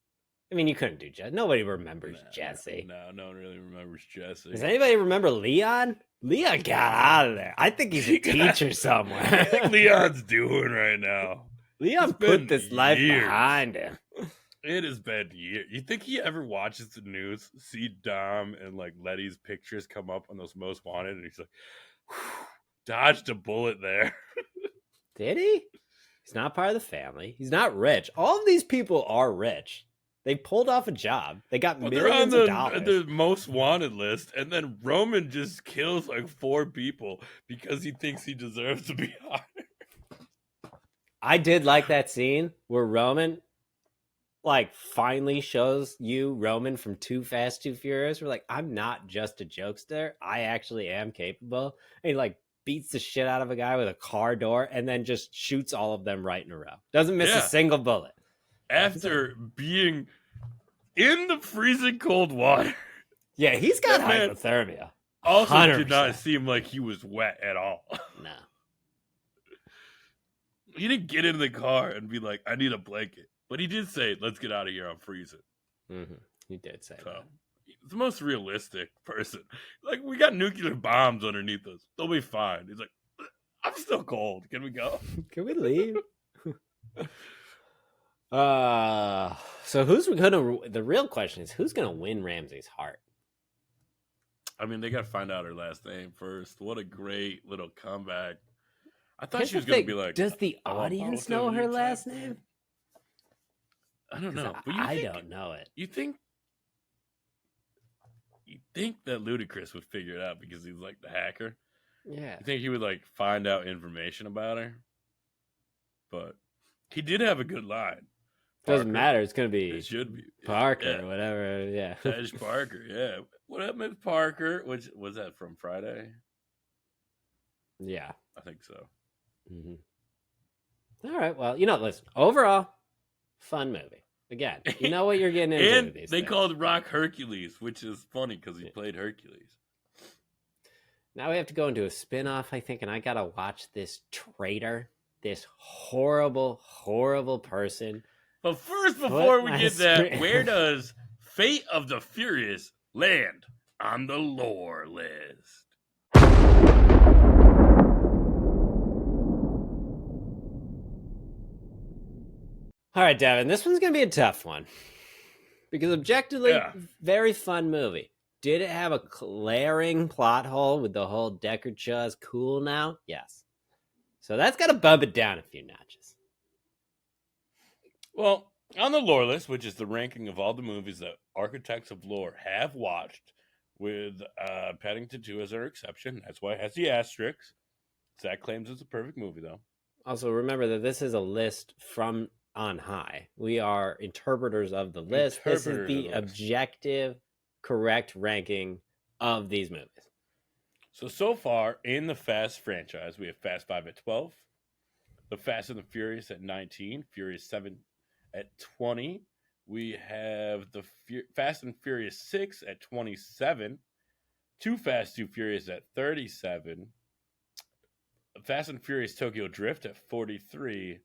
S1: I mean, you couldn't do Jesse. Nobody remembers
S2: Nah,
S1: Jesse.
S2: no one really remembers Jesse.
S1: Does anybody remember Leon? Leon got out of there. I think he's a teacher
S2: I
S1: somewhere.
S2: think Leon's doing right now.
S1: Leon put this life behind him.
S2: It has been years. You think he ever watches the news, see Dom and like Letty's pictures come up on those most wanted, and he's like, dodged a bullet there.
S1: Did he? He's not part of the family. He's not rich. All of these people are rich. They pulled off a job. They got millions of dollars.
S2: The most wanted list, and then Roman just kills like 4 people because he thinks he deserves to be hired.
S1: I did like that scene where Roman like finally shows you Roman from Too Fast, Too Furious. We're like, I'm not just a jokester. I actually am capable. And he like beats the shit out of a guy with a car door and then just shoots all of them right in a row. Doesn't miss a single bullet.
S2: After being in the freezing cold water.
S1: Yeah, he's got hypothermia.
S2: Also
S1: 100%.
S2: did not seem like he was wet at all.
S1: No.
S2: He didn't get in the car and be like, I need a blanket. But he did say, let's get out of here, I'm freezing.
S1: Mm-hmm. He did say that.
S2: He's the most realistic person. Like, we got nuclear bombs underneath us. They'll be fine. He's like, I'm still cold. Can we go?
S1: Can we leave? So the real question is, who's gonna win Ramsey's heart?
S2: I mean, they got to find out her last name first. What a great little comeback. I thought she was going to be like,
S1: does the audience know her last name?
S2: I don't know. But
S1: I don't know it.
S2: You think that Ludacris would figure it out because he's like the hacker?
S1: Yeah.
S2: You think he would like find out information about her? But he did have a good line.
S1: Doesn't matter. It's going to be.
S2: It should be
S1: Parker or whatever. Yeah.
S2: Tej Parker. Yeah. What up, Miss Parker? Which was that from Friday?
S1: Yeah.
S2: I think so.
S1: Mm-hmm. All right. Well, listen. Overall, fun movie. Again, you know what you're getting into.
S2: And
S1: with these
S2: they
S1: things.
S2: called Rock Hercules, which is funny because he played Hercules.
S1: Now we have to go into a spin-off, I think, and I gotta watch this traitor, this horrible, horrible person.
S2: But first, before we get that, where does Fate of the Furious land on the lore list?
S1: All right, Devin, this one's going to be a tough one. Because objectively, very fun movie. Did it have a glaring plot hole with the whole Deckard Shaw's cool now? Yes. So that's got to bump it down a few notches.
S2: Well, on the lore list, which is the ranking of all the movies that Architects of Lore have watched, with Paddington 2 as our exception. That's why it has the asterisk. Zach claims it's a perfect movie, though.
S1: Also, remember that this is a list from on high. We are interpreters of the list. This is the objective, correct ranking of these movies.
S2: So far, in the Fast franchise, we have Fast 5 at 12, The Fast and the Furious at 19, Furious 7 at 20. We have the Fast and Furious 6 at 27, Too Fast, Too Furious at 37, Fast and Furious Tokyo Drift at 43,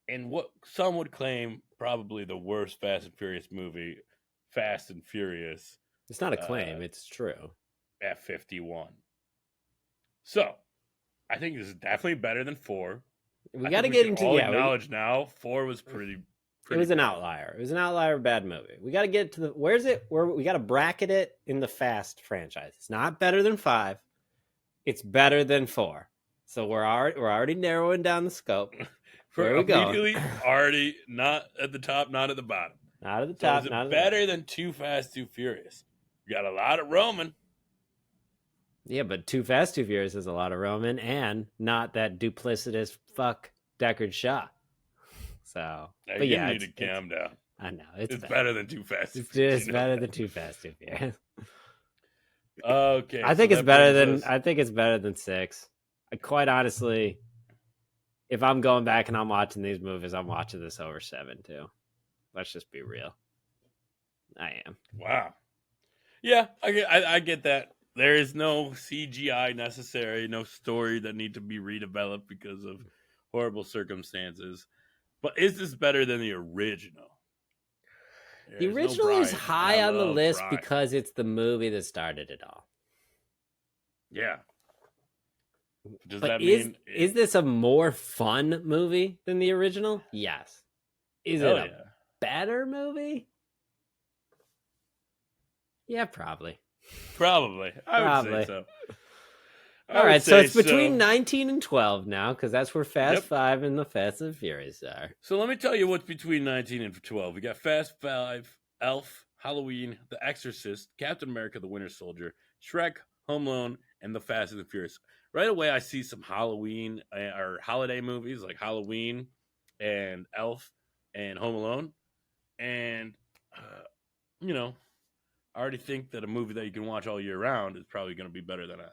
S2: and what some would claim probably the worst Fast and Furious movie, Fast and Furious.
S1: It's not a claim, it's true.
S2: At 51. So, I think this is definitely better than 4.
S1: We got to get into
S2: acknowledge now 4 was pretty
S1: it was an outlier. It was an outlier bad movie. We got to get to where we got to bracket it in the Fast franchise. It's not better than 5. It's better than 4. So we're already narrowing down the scope. Where we go?
S2: Already not at the top, not at the bottom.
S1: Not at the top.
S2: So is
S1: not
S2: it better than Too Fast, Too Furious? We got a lot of Roman.
S1: Yeah, but Too Fast, Too Furious is a lot of Roman and not that duplicitous fuck Deckard Shaw. So, but
S2: you need to calm down.
S1: I know
S2: it's better than Too Fast.
S1: It's better than Too Fast, Too Furious.
S2: Okay,
S1: I think it's better than 6. Quite honestly, if I'm going back and I'm watching these movies, I'm watching this over 7 too. Let's just be real. I am.
S2: Wow. Yeah, I get that. There is no CGI necessary, no story that need to be redeveloped because of horrible circumstances. But is this better than the original?
S1: The
S2: There's
S1: original
S2: no
S1: is
S2: Brian,
S1: high
S2: and I
S1: on the
S2: love
S1: list
S2: Brian.
S1: because it's the movie that started it all.
S2: Yeah. Does
S1: But
S2: that
S1: is
S2: mean
S1: this a more fun movie than the original? Yes. Is it a better movie? Yeah, probably.
S2: Probably. I would say so.
S1: All right, so it's between 19 and 12 now, because that's where Fast 5 and the Fast and Furious are.
S2: So let me tell you what's between 19 and 12. We got Fast 5, Elf, Halloween, The Exorcist, Captain America, The Winter Soldier, Shrek, Home Alone, and The Fast and the Furious. Right away, I see some Halloween or holiday movies like Halloween and Elf and Home Alone. And, you know, I already think that a movie that you can watch all year round is probably going to be better than a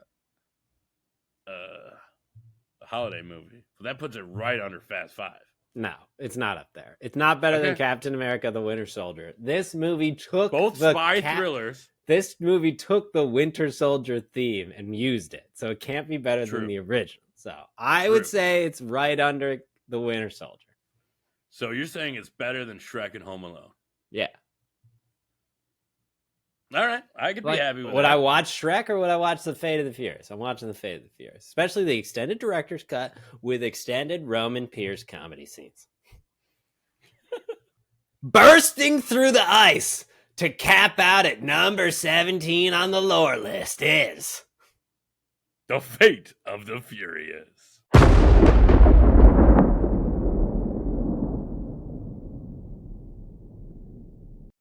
S2: holiday movie. So that puts it right under Fast 5.
S1: No, it's not up there. It's not better than Captain America, The Winter Soldier. This movie took
S2: both spy thrillers.
S1: This movie took the Winter Soldier theme and used it. So it can't be better than the original. So I would say it's right under The Winter Soldier.
S2: So you're saying it's better than Shrek and Home Alone?
S1: Yeah.
S2: All right, I could be happy with that.
S1: Would I watch Shrek or would I watch The Fate of the Furious? I'm watching The Fate of the Furious, especially the extended director's cut with extended Roman Pierce comedy scenes. Bursting through the ice to cap out at number 17 on the lore list is
S2: The Fate of the Furious.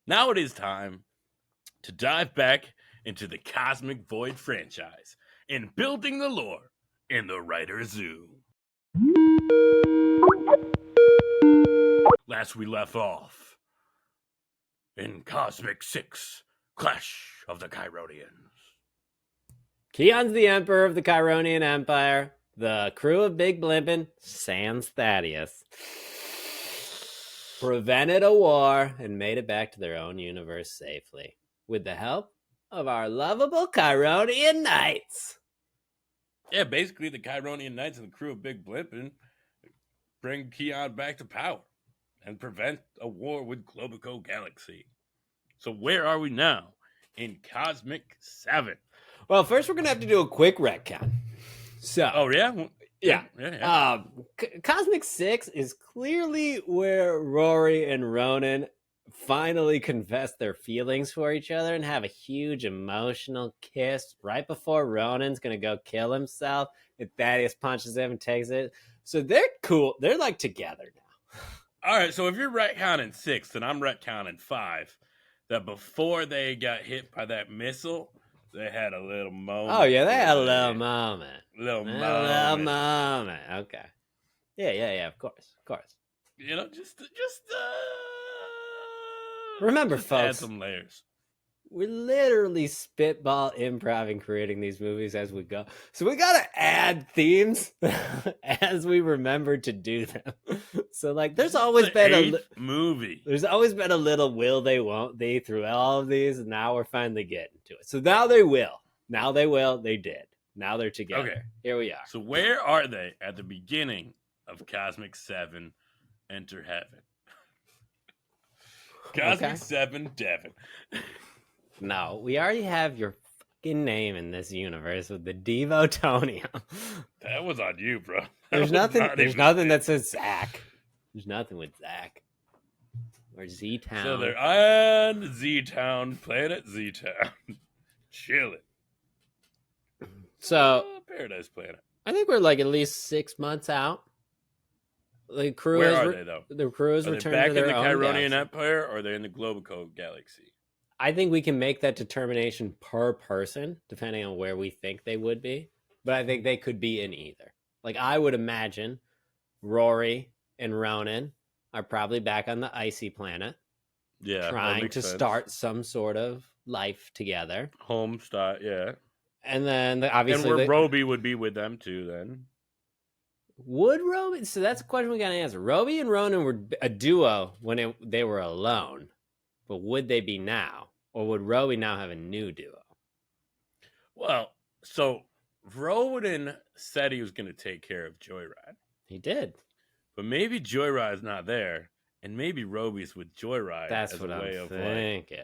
S2: Now it is time to dive back into the Cosmic Void franchise and building the lore in the Writer's Zoo. Last we left off in Cosmic 6, Clash of the Chironians.
S1: Keon's the emperor of the Chironian Empire. The crew of Big Blimpin, sans Thaddeus, prevented a war and made it back to their own universe safely, with the help of our lovable Chironian Knights.
S2: Yeah, basically the Chironian Knights and the crew of Big Blimpin bring Keon back to power and prevent a war with Globico Galaxy. So where are we now in Cosmic 7?
S1: Well, first we're going to have to do a quick retcon. So, Cosmic 6 is clearly where Rory and Ronan finally confess their feelings for each other and have a huge emotional kiss right before Ronan's going to go kill himself. And Thaddeus punches him and takes it. So they're cool. They're like together now.
S2: All right, so if you're retconning 6, then I'm retconning 5. That before they got hit by that missile, they had a little moment.
S1: Oh, yeah, they had a little moment.
S2: Little moment.
S1: Okay. Yeah, of course.
S2: You know, just
S1: remember,
S2: just
S1: folks,
S2: add some layers.
S1: We're literally spitball improv and creating these movies as we go. So we got to add themes as we remember to do them. So like there's always been a
S2: movie.
S1: There's always been a little will they won't they through all of these, and now we're finally getting to it. So now they will. They did. Now they're together.
S2: Okay.
S1: Here we are.
S2: So where are they at the beginning of Cosmic 7 Enter Heaven? Cosmic 7 Devin.
S1: No, we already have your fucking name in this universe with the Devotonium.
S2: That was on you, bro.
S1: There's nothing that says Zach. There's nothing with Zach. Or Z-Town.
S2: So they're on Z-Town, planet Z-Town. Chilling.
S1: So
S2: Paradise Planet.
S1: I think we're like at least 6 months out. The crew
S2: Where are they though?
S1: The crew is returned
S2: back
S1: to their
S2: in the
S1: own
S2: Chironian
S1: galaxy.
S2: Empire, or are they in the Globico Galaxy?
S1: I think we can make that determination per person, depending on where we think they would be. But I think they could be in either. Like I would imagine Rory and Ronan are probably back on the icy planet.
S2: Yeah.
S1: Trying to start some sort of life together.
S2: Home start, yeah.
S1: And then obviously
S2: and where Roby would be with them too then.
S1: Would Roby? So that's a question we got to answer. Roby and Ronan were a duo when they were alone. But would they be now? Or would Roby now have a new duo?
S2: Well, so Ronan said he was going to take care of Joyride.
S1: He did.
S2: But maybe Joyride's not there. And maybe Roby's with Joyride.
S1: That's
S2: as
S1: what
S2: a way
S1: I'm
S2: of
S1: thinking.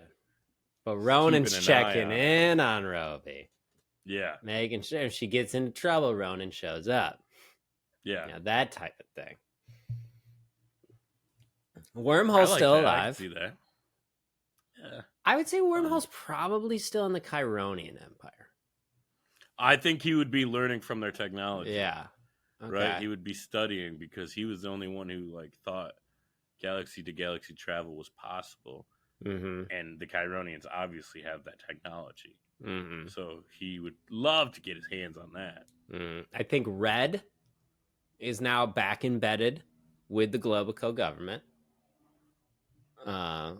S1: But
S2: keeping
S1: Ronan's
S2: an eye
S1: checking
S2: on it.
S1: in on Roby,
S2: Yeah.
S1: making sure if she gets into trouble, Ronan shows up.
S2: Yeah.
S1: You know, that type of thing.
S2: I
S1: Wormhole's
S2: like
S1: still
S2: that. I can
S1: alive.
S2: see that. Yeah.
S1: I would say Wormhole's probably still in the Chironian Empire.
S2: I think he would be learning from their technology.
S1: Yeah. Okay.
S2: Right? He would be studying because he was the only one who like thought galaxy to galaxy travel was possible.
S1: Mm-hmm.
S2: And the Chironians obviously have that technology.
S1: Mm-hmm.
S2: So he would love to get his hands on that.
S1: I think Red is now back embedded with the Globico government. I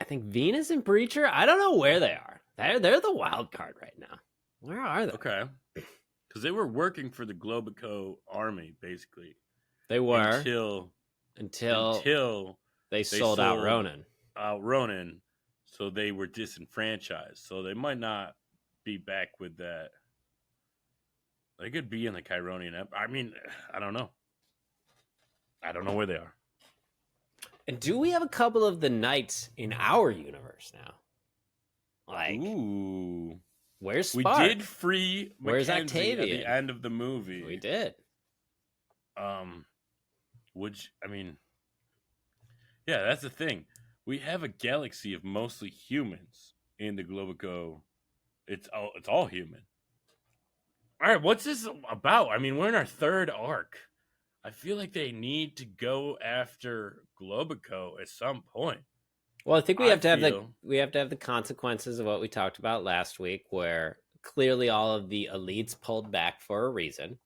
S1: think Venus and Breacher, I don't know where they are. They're the wild card right now. Where are they?
S2: Okay. Because they were working for the Globico army, basically.
S1: They were.
S2: Until
S1: they sold out Ronan.
S2: So they were disenfranchised. So they might not be back with that. They could be in the Chironian Empire. I mean, I don't know. I don't know where they are.
S1: And do we have a couple of the knights in our universe now? Like,
S2: ooh,
S1: where's Spark?
S2: We did free
S1: where's
S2: Mackenzie
S1: Octavian?
S2: At the end of the movie.
S1: We did.
S2: Yeah, that's the thing. We have a galaxy of mostly humans in the Globico. It's all human. All right, what's this about? I mean, we're in our third arc. I feel like they need to go after Globico at some point.
S1: Well, I think we have to have the consequences of what we talked about last week, where clearly all of the elites pulled back for a reason.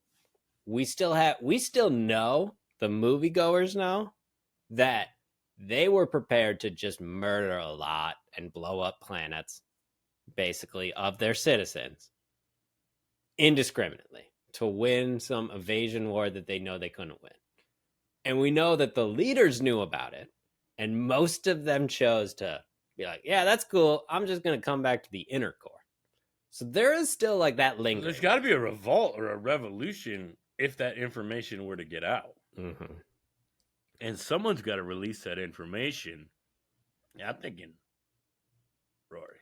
S1: We still know, the moviegoers know, that they were prepared to just murder a lot and blow up planets, basically, of their citizens indiscriminately to win some evasion war that they know they couldn't win. And we know that the leaders knew about it, and most of them chose to be like, yeah, that's cool. I'm just going to come back to the inner core. So there is still like that lingering.
S2: There's got to be a revolt or a revolution if that information were to get out.
S1: Mm-hmm.
S2: And someone's got to release that information. Yeah, I'm thinking Rory.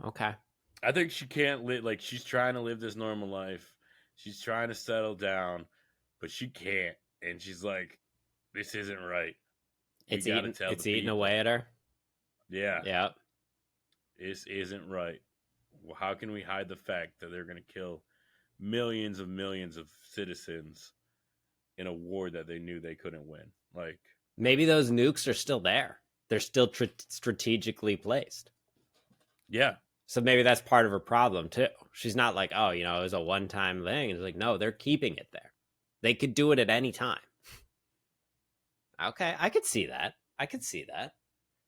S1: Okay.
S2: I think she can't live, like, she's trying to live this normal life. She's trying to settle down, but she can't. And she's like, this isn't right.
S1: It's eating away at her.
S2: Yeah.
S1: Yeah.
S2: This isn't right. How can we hide the fact that they're going to kill millions of citizens in a war that they knew they couldn't win? Like,
S1: maybe those nukes are still there. They're still strategically placed.
S2: Yeah.
S1: So maybe that's part of her problem too. She's not like, oh, it was a one-time thing. It's like, no, they're keeping it there. They could do it at any time. Okay, I could see that.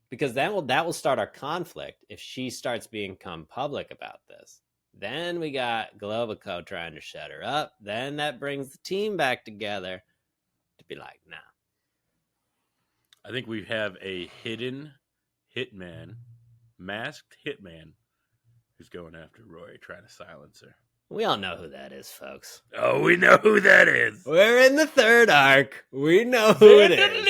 S1: Because that will start our conflict if she starts become public about this. Then we got Globico trying to shut her up. Then that brings the team back together to be like, nah.
S2: I think we have a hidden hitman, masked hitman, who's going after Rory, trying to silence her.
S1: We all know who that is, folks.
S2: Oh, we know who that is.
S1: We're in the third arc. We know who it is.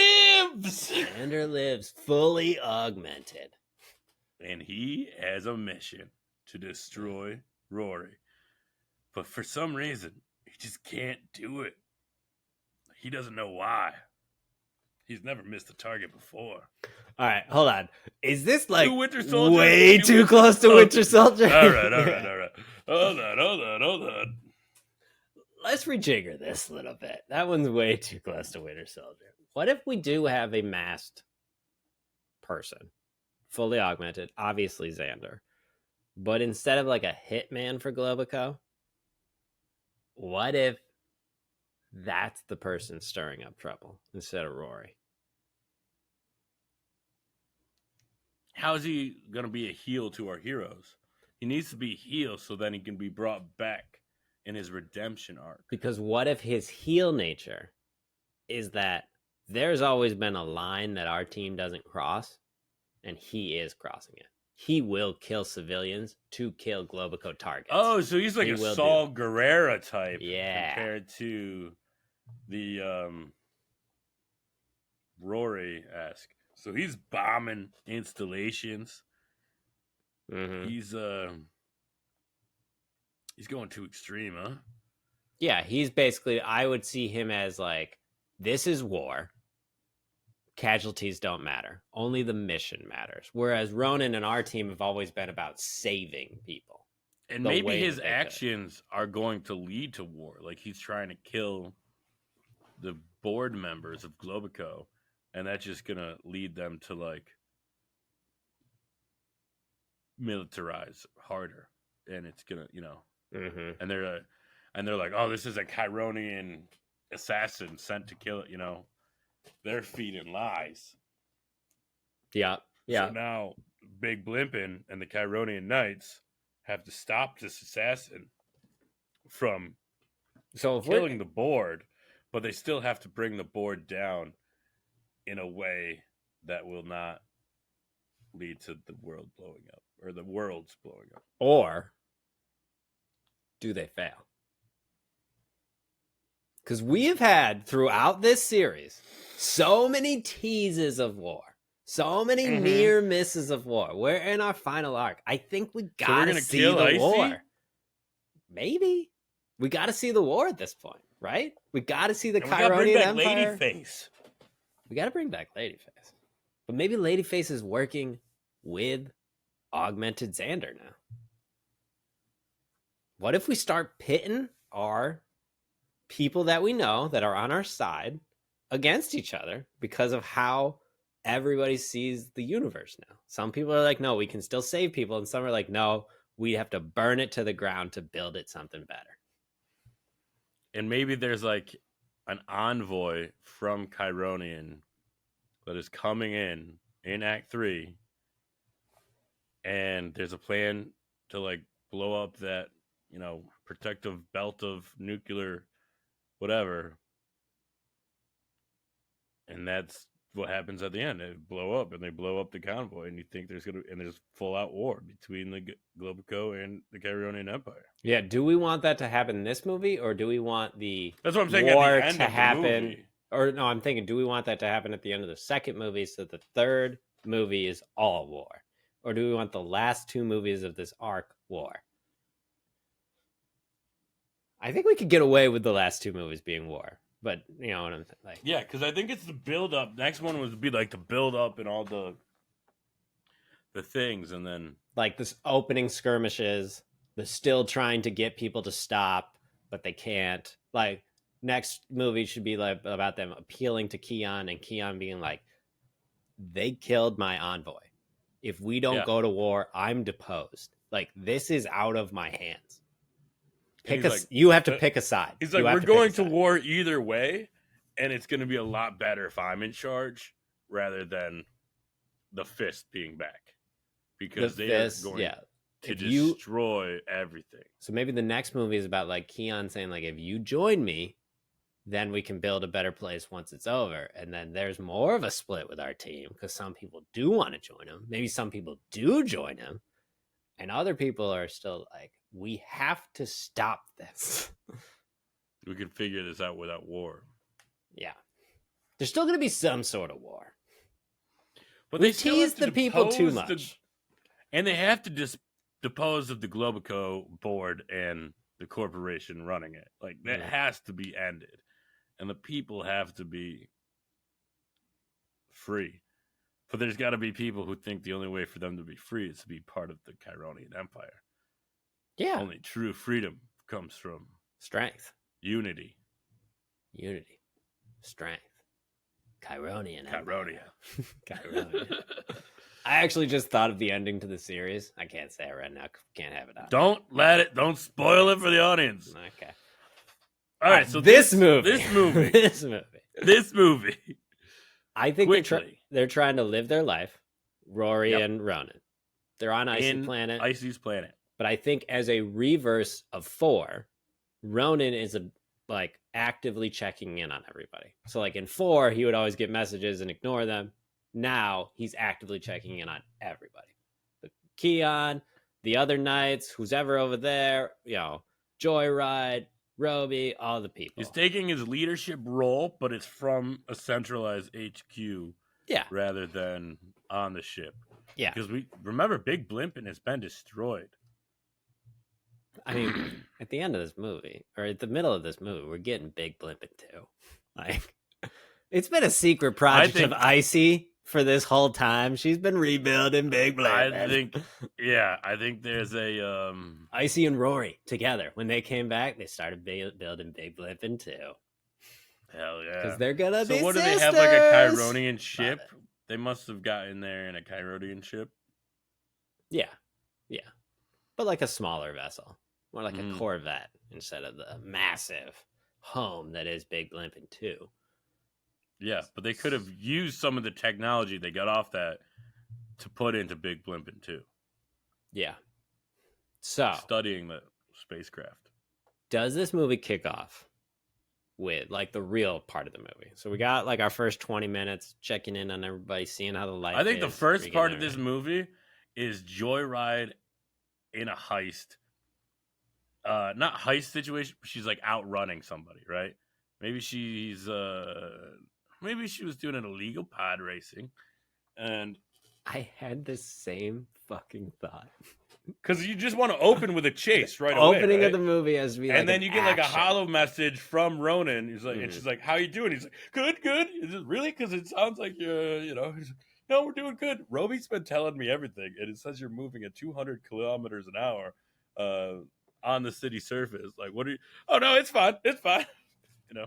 S2: Lives.
S1: Xander lives, fully augmented.
S2: And he has a mission to destroy Rory. But for some reason, he just can't do it. He doesn't know why. He's never missed a target before.
S1: All right, hold on. Is this like
S2: Winter Soldier?
S1: way too close to Winter Soldier?
S2: All right. Hold on.
S1: Let's rejigger this a little bit. That one's way too close to Winter Soldier. What if we do have a masked person, fully augmented, obviously Xander, but instead of like a hitman for Globico, what if that's the person stirring up trouble instead of Rory?
S2: How is he going to be a heel to our heroes? He needs to be heel so then he can be brought back in his redemption arc.
S1: Because what if his heel nature is that there's always been a line that our team doesn't cross, and he is crossing it. he will kill civilians to kill Globico targets.
S2: Oh, so he's like
S1: He
S2: a
S1: will
S2: Saul Guerrero type,
S1: Yeah.
S2: compared to the Rory-esque. So he's bombing installations.
S1: Mhm.
S2: He's going too extreme, huh?
S1: Yeah, he's basically, I would see him as like, this is war. Casualties don't matter. Only the mission matters. Whereas Ronan and our team have always been about saving people.
S2: And
S1: The
S2: maybe
S1: way
S2: his
S1: that they could.
S2: actions are going to lead to war. Like he's trying to kill the board members of Globico, and that's just gonna lead them to like militarize harder. And it's gonna,
S1: Mhm.
S2: and they're like, oh, this is a Chironian assassin sent to kill it. They're feeding lies.
S1: Yeah. Yeah.
S2: So now Big Blimpin and the Chironian Knights have to stop this assassin from
S1: So if
S2: killing the board, but they still have to bring the board down in a way that will not lead to the world blowing up or the world's blowing up.
S1: Or do they fail? Because we have had throughout this series so many teases of war, so many near misses of war. We're in our final arc. I think we gotta see the
S2: Icy?
S1: war. Maybe we gotta see the war at this point, right? We gotta see the Chironian Empire.
S2: Ladyface.
S1: We gotta bring back Ladyface, but maybe Ladyface is working with Augmented Xander now. What if we start pitting our people that we know that are on our side against each other because of how everybody sees the universe now? Some people are like, no, we can still save people. And some are like, no, we have to burn it to the ground to build it something better.
S2: And maybe there's like an envoy from Chironian that is coming in Act 3. And there's a plan to like blow up that, protective belt of nuclear whatever. And that's what happens at the end. They blow up, and they blow up the convoy, and you think there's full out war between the Globico and the Chironian Empire.
S1: Yeah, do we want that to happen in this movie, or do we want the
S2: That's what I'm saying,
S1: war
S2: at the end
S1: to
S2: of the
S1: happen?
S2: movie.
S1: Or no, I'm thinking, do we want that to happen at the end of the second movie so the third movie is all war? Or do we want the last two movies of this arc war? I think we could get away with the last two movies being war. But, you know what I'm like.
S2: Yeah, because I think it's the build-up. Next one would be like the build-up and all the things, and then...
S1: Like this opening skirmishes, the still trying to get people to stop, but they can't. Like, next movie should be like about them appealing to Keon, and Keon being like, they killed my envoy. If we don't go to war, I'm deposed. Like, this is out of my hands. You have to pick a side.
S2: He's like, we're going to war either way, and it's going to be a lot better if I'm in charge rather than the fist being back. Because they are going to destroy everything.
S1: So maybe the next movie is about like Keon saying, like, if you join me, then we can build a better place once it's over. And then there's more of a split with our team because some people do want to join him. Maybe some people do join him. And other people are still like, we have to stop this.
S2: We can figure this out without war.
S1: Yeah. There's still going to be some sort of war.
S2: But
S1: they tease the people too much.
S2: And they have to depose of the Globico board and the corporation running it. Like, that has to be ended. And the people have to be free. But there's got to be people who think the only way for them to be free is to be part of the Chironian Empire.
S1: Yeah.
S2: Only true freedom comes from
S1: strength.
S2: Unity.
S1: Strength. Chironian.
S2: Chironia.
S1: I actually just thought of the ending to the series. I can't say it right now. Can't have it on.
S2: Don't spoil it for the audience.
S1: Okay.
S2: All right, so
S1: this movie. I think they're trying to live their life. Rory and Ronan. They're on Icy's
S2: planet.
S1: But I think as a reverse of 4, Ronan is actively checking in on everybody. So like in 4, he would always get messages and ignore them. Now he's actively checking in on everybody. The Keon, the other knights, who's ever over there, Joyride, Roby, all the people.
S2: He's taking his leadership role, but it's from a centralized HQ rather than on the ship.
S1: Yeah.
S2: Because we remember Big Blimpin has been destroyed.
S1: I mean, at the end of this movie, or at the middle of this movie, we're getting Big Blimpin' too. Like, it's been a secret project of Icy for this whole time. She's been rebuilding Big Blimpin'.
S2: I think there's a
S1: Icy and Rory together. When they came back, they started building Big Blimpin' too.
S2: Hell yeah.
S1: Because they're gonna be
S2: So what,
S1: sisters?
S2: do they have, like a Chironian ship? They must have gotten there in a Chironian ship.
S1: Yeah. But like a smaller vessel. More like a Corvette instead of the massive home that is Big Blimpin' 2.
S2: Yeah, but they could have used some of the technology they got off that to put into Big Blimpin' 2.
S1: Yeah. So,
S2: studying the spacecraft.
S1: Does this movie kick off with like the real part of the movie? So we got like our first 20 minutes checking in on everybody, seeing how the life is.
S2: I think the first part of this movie is Joyride in a heist. Not heist situation. She's like outrunning somebody, right? Maybe she was doing an illegal pod racing, and
S1: I had the same fucking thought.
S2: Because you just want to open with a chase right away.
S1: Opening
S2: right?
S1: of the movie has to be,
S2: and then you get like a hollow message from Ronan. He's like, and she's like, "How you doing?" He's like, "Good." Is it really? Because it sounds like he's like, "No, we're doing good." Roby's been telling me everything, and it says you're moving at 200 kilometers an hour on the city surface. Like, what are you? Oh no, it's fine.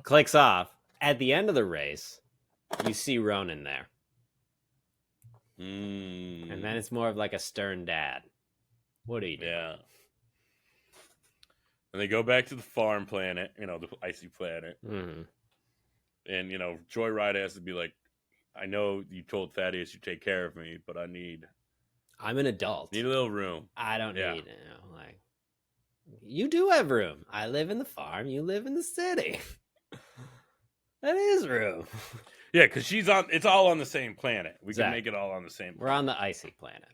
S1: Clicks off. At the end of the race, you see Ronan there, and then it's more of like a stern dad. What are you doing?
S2: Yeah. And they go back to the farm planet, the icy planet.
S1: Mm-hmm.
S2: And, Joyride has to be like, I know you told Thaddeus you take care of me, but
S1: I'm an adult.
S2: Need a little room.
S1: I don't need like, you do have room. I live in the farm. You live in the city. That is room.
S2: Yeah, because it's all on the same planet. We can make it all on the same planet.
S1: We're on the icy planet.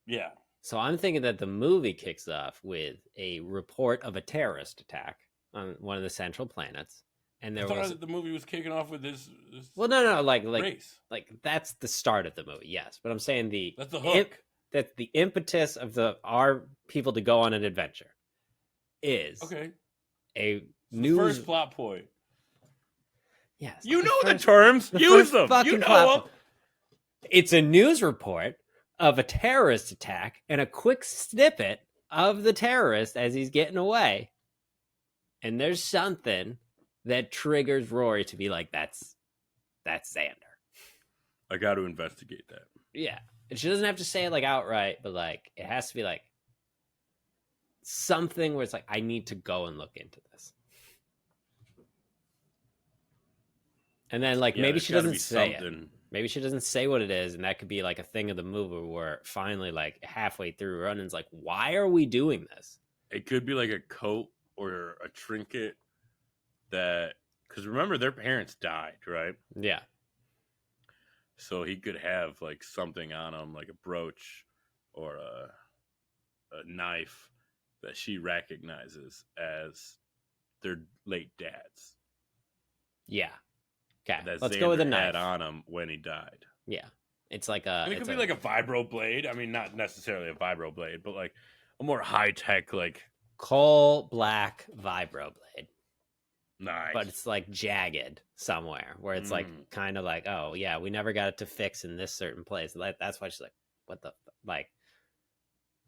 S2: Yeah.
S1: So I'm thinking that the movie kicks off with a report of a terrorist attack on one of the central planets, and
S2: I thought the movie was kicking off with this
S1: well, no, like
S2: race.
S1: Like that's the start of the movie, yes. But I'm saying
S2: that's the hook.
S1: That's the impetus of our people to go on an adventure is a news
S2: first plot point.
S1: Yes,
S2: you know the terms. Use them. You know them.
S1: It's a news report of a terrorist attack and a quick snippet of the terrorist as he's getting away. And there's something that triggers Rory to be like, that's Xander.
S2: I got to investigate that.
S1: Yeah. And she doesn't have to say it like outright, but like it has to be like something where it's like, I need to go and look into this. And then like maybe she doesn't say it. Maybe she doesn't say what it is, and that could be like a thing of the movie where finally, like halfway through, Ronan's like, "Why are we doing this?"
S2: It could be like a coat or a trinket because remember their parents died, right?
S1: Yeah.
S2: So he could have like something on him, like a brooch or a knife that she recognizes as their late dad's.
S1: Yeah. Okay,
S2: let's go with a knife. Had on him when he died.
S1: Yeah, it's like
S2: it could be like a vibro blade. I mean, not necessarily a vibro blade, but like a more high tech, like
S1: coal black vibro blade.
S2: Nice,
S1: but it's like jagged somewhere where it's like kind of like, oh yeah, we never got it to fix in this certain place. That's why she's like, what the like.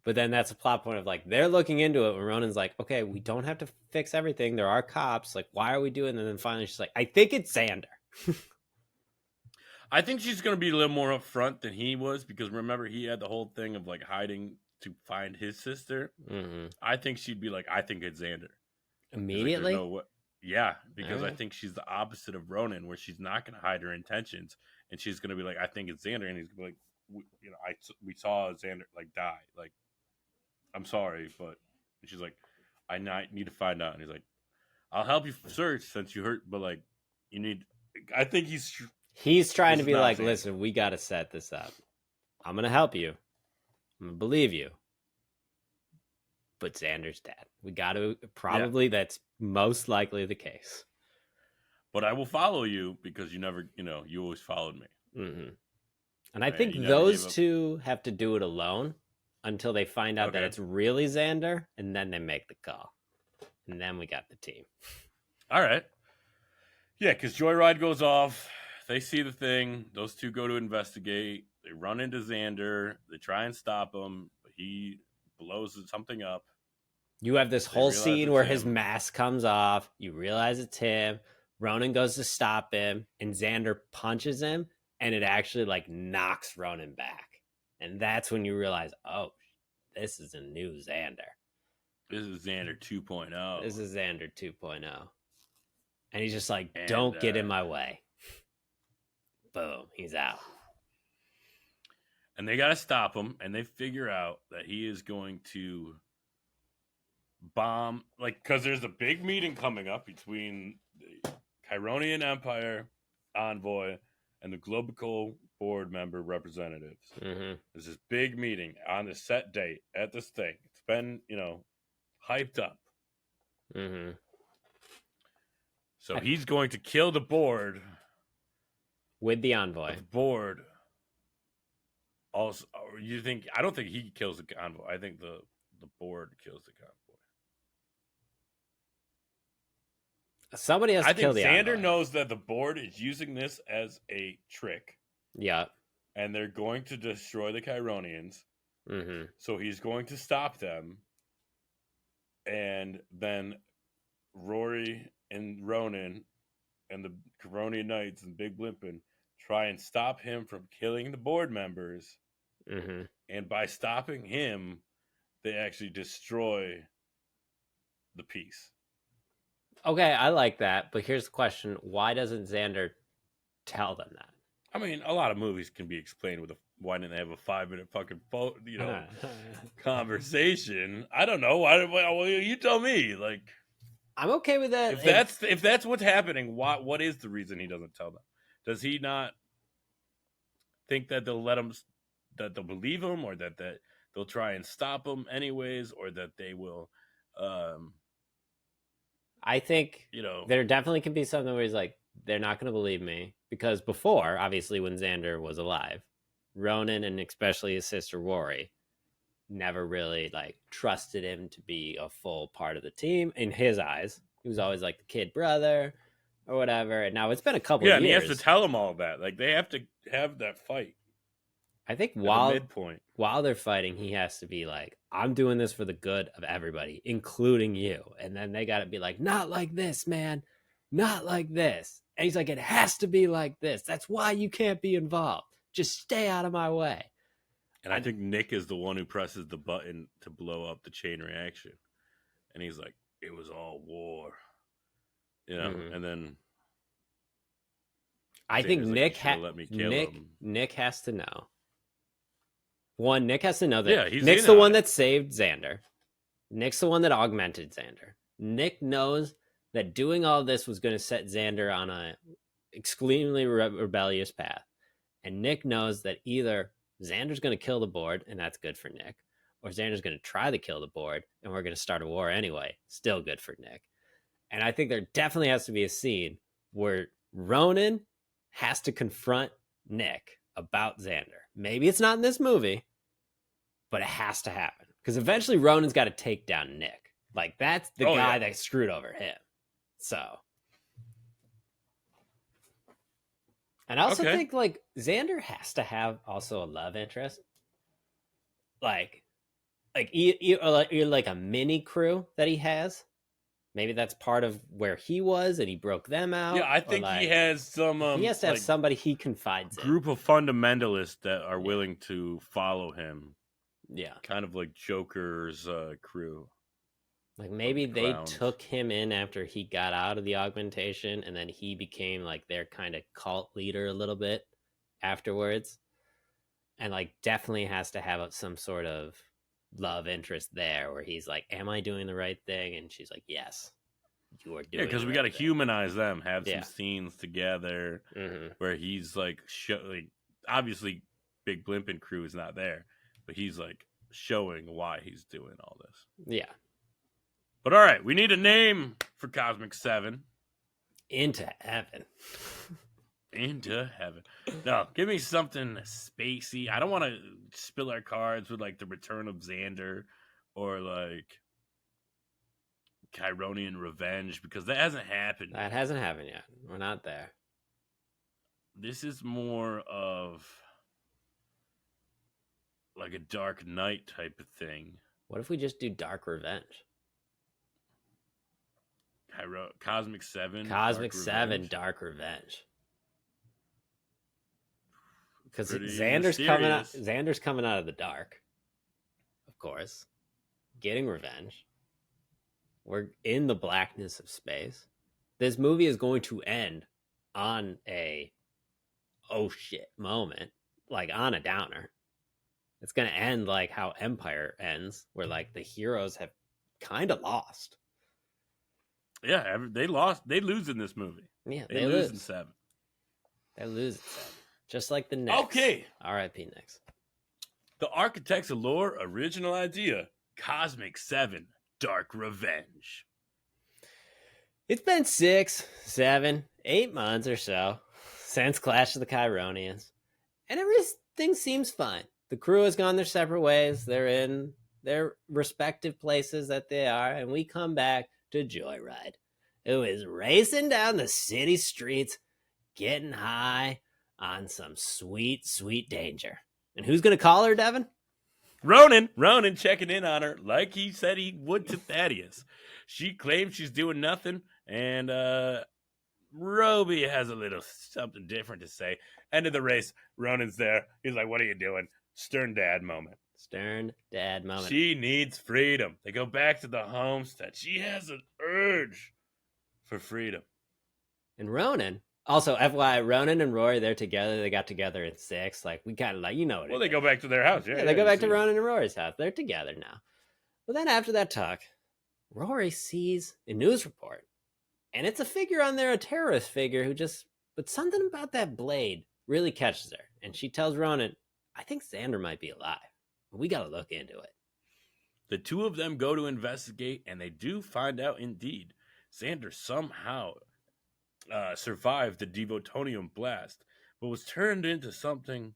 S1: But then that's a plot point of like they're looking into it when Ronan's like, okay, we don't have to fix everything. There are cops. Like, why are we doing it? And then finally she's like, I think it's Xander.
S2: I think she's going to be a little more upfront than he was because remember he had the whole thing of like hiding to find his sister.
S1: Mm-hmm.
S2: I think she'd be like, I think it's Xander.
S1: Immediately?
S2: Yeah, because I think she's the opposite of Ronan where she's not going to hide her intentions and she's going to be like, I think it's Xander. And he's going to be like, we saw Xander like die. Like, I'm sorry, but she's like, I need to find out. And he's like, I'll help you search since you hurt, but like, you need. I think he's trying
S1: to be like, listen, we got to set this up. I'm gonna help you, I'm gonna believe you. But Xander's dead. We got to probably that's most likely the case.
S2: But I will follow you because you never, you always followed me.
S1: Mm-hmm. And I
S2: Right?
S1: think
S2: You never
S1: those
S2: gave up.
S1: two have to do it alone until they find out that
S2: Okay.
S1: it's really Xander, and then they make the call. And then we got the team.
S2: All right. Yeah, because Joyride goes off. They see the thing. Those two go to investigate. They run into Xander. They try and stop him, but he blows something up.
S1: You have this whole scene
S2: it's
S1: where his
S2: him.
S1: mask comes off. You realize it's him. Ronan goes to stop him, and Xander punches him, and it actually like knocks Ronan back. And that's when you realize, oh, this is a new Xander.
S2: This is Xander 2.0.
S1: This is Xander 2.0. And he's just like, don't get in my way. Boom, he's out.
S2: And they got to stop him, and they figure out that he is going to bomb, because there's a big meeting coming up between the Chironian Empire envoy and the Globical board member representatives.
S1: Mm-hmm.
S2: There's this big meeting on the set date at this thing. It's been, hyped up.
S1: Mm-hmm.
S2: So he's going to kill the board
S1: with the envoy.
S2: The board. Also, I don't think he kills the convoy. I think the board kills the convoy.
S1: Somebody has to kill the envoy.
S2: I think Xander knows that the board is using this as a trick.
S1: Yeah.
S2: And they're going to destroy the Chironians.
S1: Mm-hmm.
S2: So he's going to stop them. And then Rory and Ronan and the Chironian Knights and Big Blimpin try and stop him from killing the board members.
S1: Mm-hmm.
S2: And by stopping him, they actually destroy the piece.
S1: Okay, I like that. But here's the question. Why doesn't Xander tell them that?
S2: I mean, a lot of movies can be explained with why didn't they have a 5-minute fucking conversation? I don't know. Well, you tell me.
S1: I'm okay with that.
S2: If that's what's happening, what is the reason he doesn't tell them? Does he not think that they'll let him, that they'll believe him, or that they'll try and stop him anyways, or that they will?
S1: I think there definitely can be something where he's like, they're not going to believe me, because before, obviously, when Xander was alive, Ronan and especially his sister Rory never really trusted him to be a full part of the team. In his eyes, he was always like the kid brother or whatever. And now it's been a couple of years.
S2: Yeah, and he has to tell them all that. They have to have that fight.
S1: I think while they're fighting, he has to be like, I'm doing this for the good of everybody, including you. And then they got to be like, not like this, man. Not like this. And he's like, it has to be like this. That's why you can't be involved. Just stay out of my way.
S2: And I think Nick is the one who presses the button to blow up the chain reaction. And he's like, it was all war. Mm-hmm. And then
S1: I think Nick has to know. One, Nick has to know that Nick's the one that saved Xander. Nick's the one that augmented Xander. Nick knows that doing all this was going to set Xander on a extremely rebellious path. And Nick knows that either Xander's going to kill the board, and that's good for Nick, or Xander's going to try to kill the board, and we're going to start a war anyway. Still good for Nick. And I think there definitely has to be a scene where Ronan has to confront Nick about Xander. Maybe it's not in this movie, but it has to happen. Because eventually Ronan's got to take down Nick. That's the guy that screwed over him. So. And I also think, Xander has to have also a love interest. You're like a mini crew that he has. Maybe that's part of where he was, and he broke them out.
S2: Yeah, I think he has some.
S1: He has to have somebody he confides in.
S2: Group of fundamentalists that are willing to follow him.
S1: Yeah,
S2: kind of like Joker's crew.
S1: Maybe they took him in after he got out of the augmentation, and then he became their kind of cult leader a little bit afterwards, and definitely has to have some sort of love interest there where he's like, am I doing the right thing? And she's like, yes, you are doing
S2: because we got to humanize them, have some scenes together where he's obviously Big Blimpin crew is not there, but he's showing why he's doing all this.
S1: Yeah.
S2: But all right, we need a name for Cosmic 7.
S1: Into heaven.
S2: Into heaven. No, give me something spacey. I don't want to spill our cards with like the Return of Xander or like Chironian Revenge because that hasn't happened.
S1: That hasn't happened yet. We're not there.
S2: This is more of like a Dark Knight type of thing.
S1: What if we just do Dark Revenge?
S2: Cosmic 7.
S1: Cosmic
S2: Dark
S1: 7
S2: Revenge.
S1: Dark Revenge. Because
S2: Pretty
S1: Xander's coming out of the dark. Of course. Getting revenge. We're in the blackness of space. This movie is going to end on a oh shit moment. Like on a downer. It's going to end like how Empire ends, where like the heroes have kind of lost.
S2: Yeah, they lost. They lose in this movie.
S1: Yeah,
S2: they lose in 7.
S1: They lose in 7. Just like the Knicks.
S2: Okay.
S1: R.I.P. Knicks.
S2: The Architects of Lore original idea. Cosmic 7 Dark Revenge.
S1: It's been 6, 7, 8 months or so since Clash of the Chironians. And everything seems fine. The crew has gone their separate ways. They're in their respective places that they are. And we come back to Joyride, who is racing down the city streets, getting high on some sweet, sweet danger. And who's going to call her, Devin?
S2: Ronan checking in on her like he said he would to Thaddeus. She claims she's doing nothing, and Roby has a little something different to say. End of the race, Ronan's there. He's like, what are you doing? Stern dad moment.
S1: Stern dad moment.
S2: She needs freedom. They go back to the homestead. She has an urge for freedom.
S1: And Ronan, also, FYI, Ronan and Rory, they're together. They got together in 6. Like, we kind of like, you know what
S2: Well, they go back to their house.
S1: Yeah, they go back to Ronan and Rory's house. They're together now. But then after that talk, Rory sees a news report. And it's a figure on there, a terrorist figure who just, but something about that blade really catches her. And she tells Ronan, I think Xander might be alive. We got to look into it.
S2: The two of them go to investigate, and they do find out indeed Xander somehow survived the Devotonium blast, but was turned into something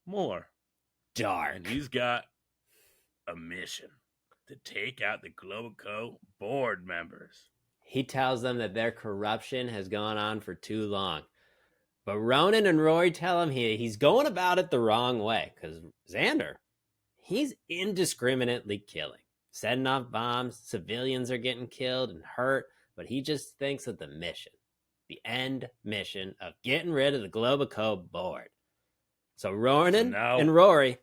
S2: more
S1: dark.
S2: And he's got a mission to take out the Globoco board members.
S1: He tells them that their corruption has gone on for too long. But Ronan and Rory tell him he's going about it the wrong way. Because Xander, he's indiscriminately killing. Setting off bombs, civilians are getting killed and hurt. But he just thinks of the mission. The end mission of getting rid of the Globoco board. So Ronan and Rory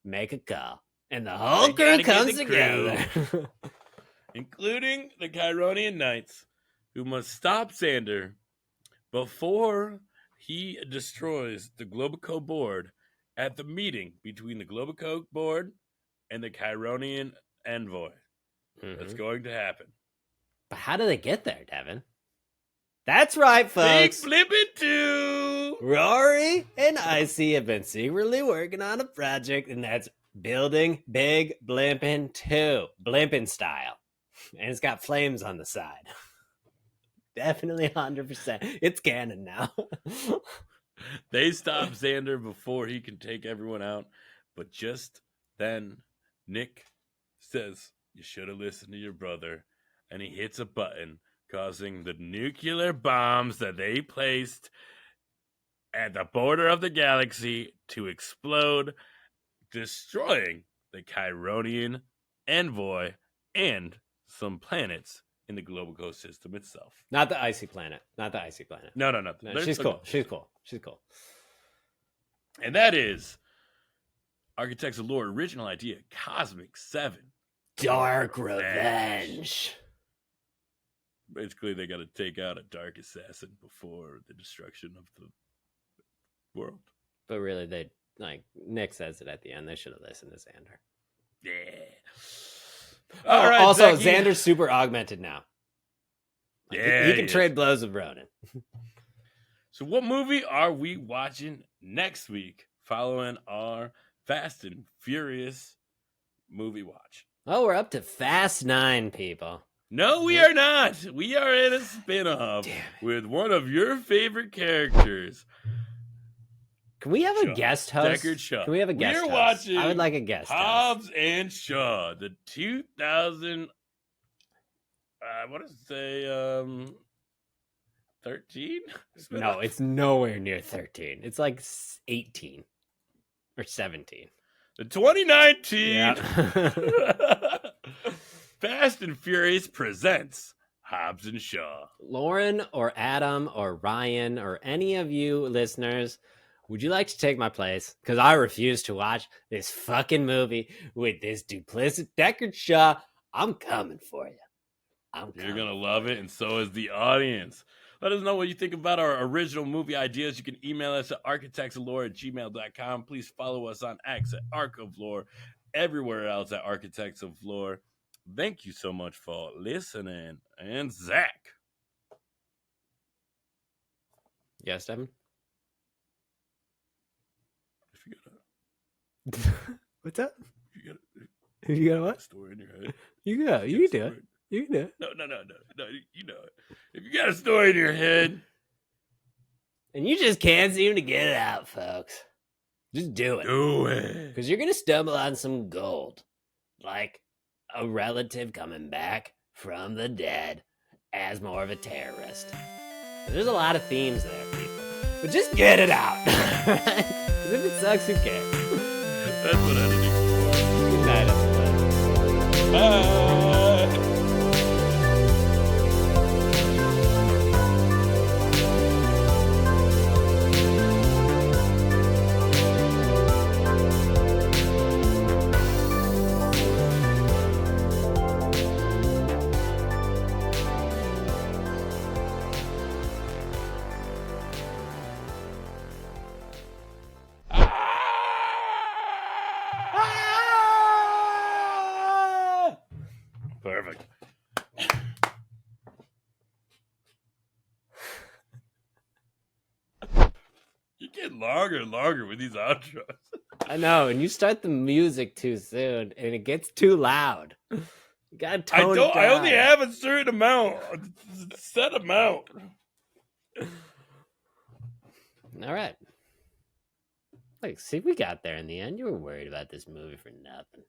S1: make a call. And the whole crew comes together.
S2: Including the Chironian Knights, who must stop Xander before he destroys the Globoco board at the meeting between the Globoco board and the Chironian envoy. That's going to happen.
S1: But how do they get there, Devin? That's right, folks.
S2: Big Blimpin' 2!
S1: Rory and Icy have been secretly working on a project, and that's building Big Blimpin' 2. Blimpin' style. And it's got flames on the side. Definitely 100%. It's canon now.
S2: They stop Xander before he can take everyone out. But just then, Nick says, you should have listened to your brother. And he hits a button, causing the nuclear bombs that they placed at the border of the galaxy to explode, destroying the Chironian envoy and some planets in the Globoco system itself.
S1: Not the icy planet. No. She's cool. She's cool.
S2: And that is Architects of Lore original idea, Cosmic 7.
S1: Dark Revenge.
S2: Basically, they got to take out a dark assassin before the destruction of the world.
S1: But really, they Nick says it at the end. They should have listened to Xander.
S2: Yeah. All right.
S1: Also,
S2: Becky.
S1: Xander's super augmented now.
S2: Yeah,
S1: he can trade blows with Ronan.
S2: So, what movie are we watching next week? Following our Fast and Furious movie watch.
S1: Oh, we're up to Fast 9, people.
S2: No, we are not. We are in a spin-off with one of your favorite characters.
S1: Can we have a guest host?
S2: Deckard Shaw.
S1: Can we have a guest host?
S2: We're watching
S1: I would like a guest
S2: Hobbs
S1: host.
S2: and Shaw, the 2000. What does it say? 13?
S1: No, it's nowhere near 13. It's like 18 or 17.
S2: The 2019
S1: Yeah.
S2: Fast and Furious presents Hobbs and Shaw.
S1: Lauren or Adam or Ryan or any of you listeners, would you like to take my place? Because I refuse to watch this fucking movie with this duplicit Deckard Shaw. I'm coming for you.
S2: You're going to love it, and so is the audience. Let us know what you think about our original movie ideas. You can email us at architectsoflore@gmail.com. Please follow us on X at Arc of Lore, everywhere else at Architects of Lore. Thank you so much for listening. And Zach.
S1: Yes, Devin? What's up? You got what?
S2: Story in your head.
S1: You go. You can do it. You can do it.
S2: No. You know it. If you got a story in your head.
S1: And you just can't seem to get it out, folks. Just do it.
S2: Do it.
S1: Because you're going to stumble on some gold. Like a relative coming back from the dead as more of a terrorist. There's a lot of themes there, people. But just get it out. Because if it sucks, who cares?
S2: That's what editing's for.
S1: Good night, everybody.
S2: Bye. Perfect. You get longer and longer with these outros.
S1: I know, and you start the music too soon, and it gets too loud. You gotta tone it down.
S2: I only have a certain amount, a set amount.
S1: All right. Like, see, we got there in the end. You were worried about this movie for nothing.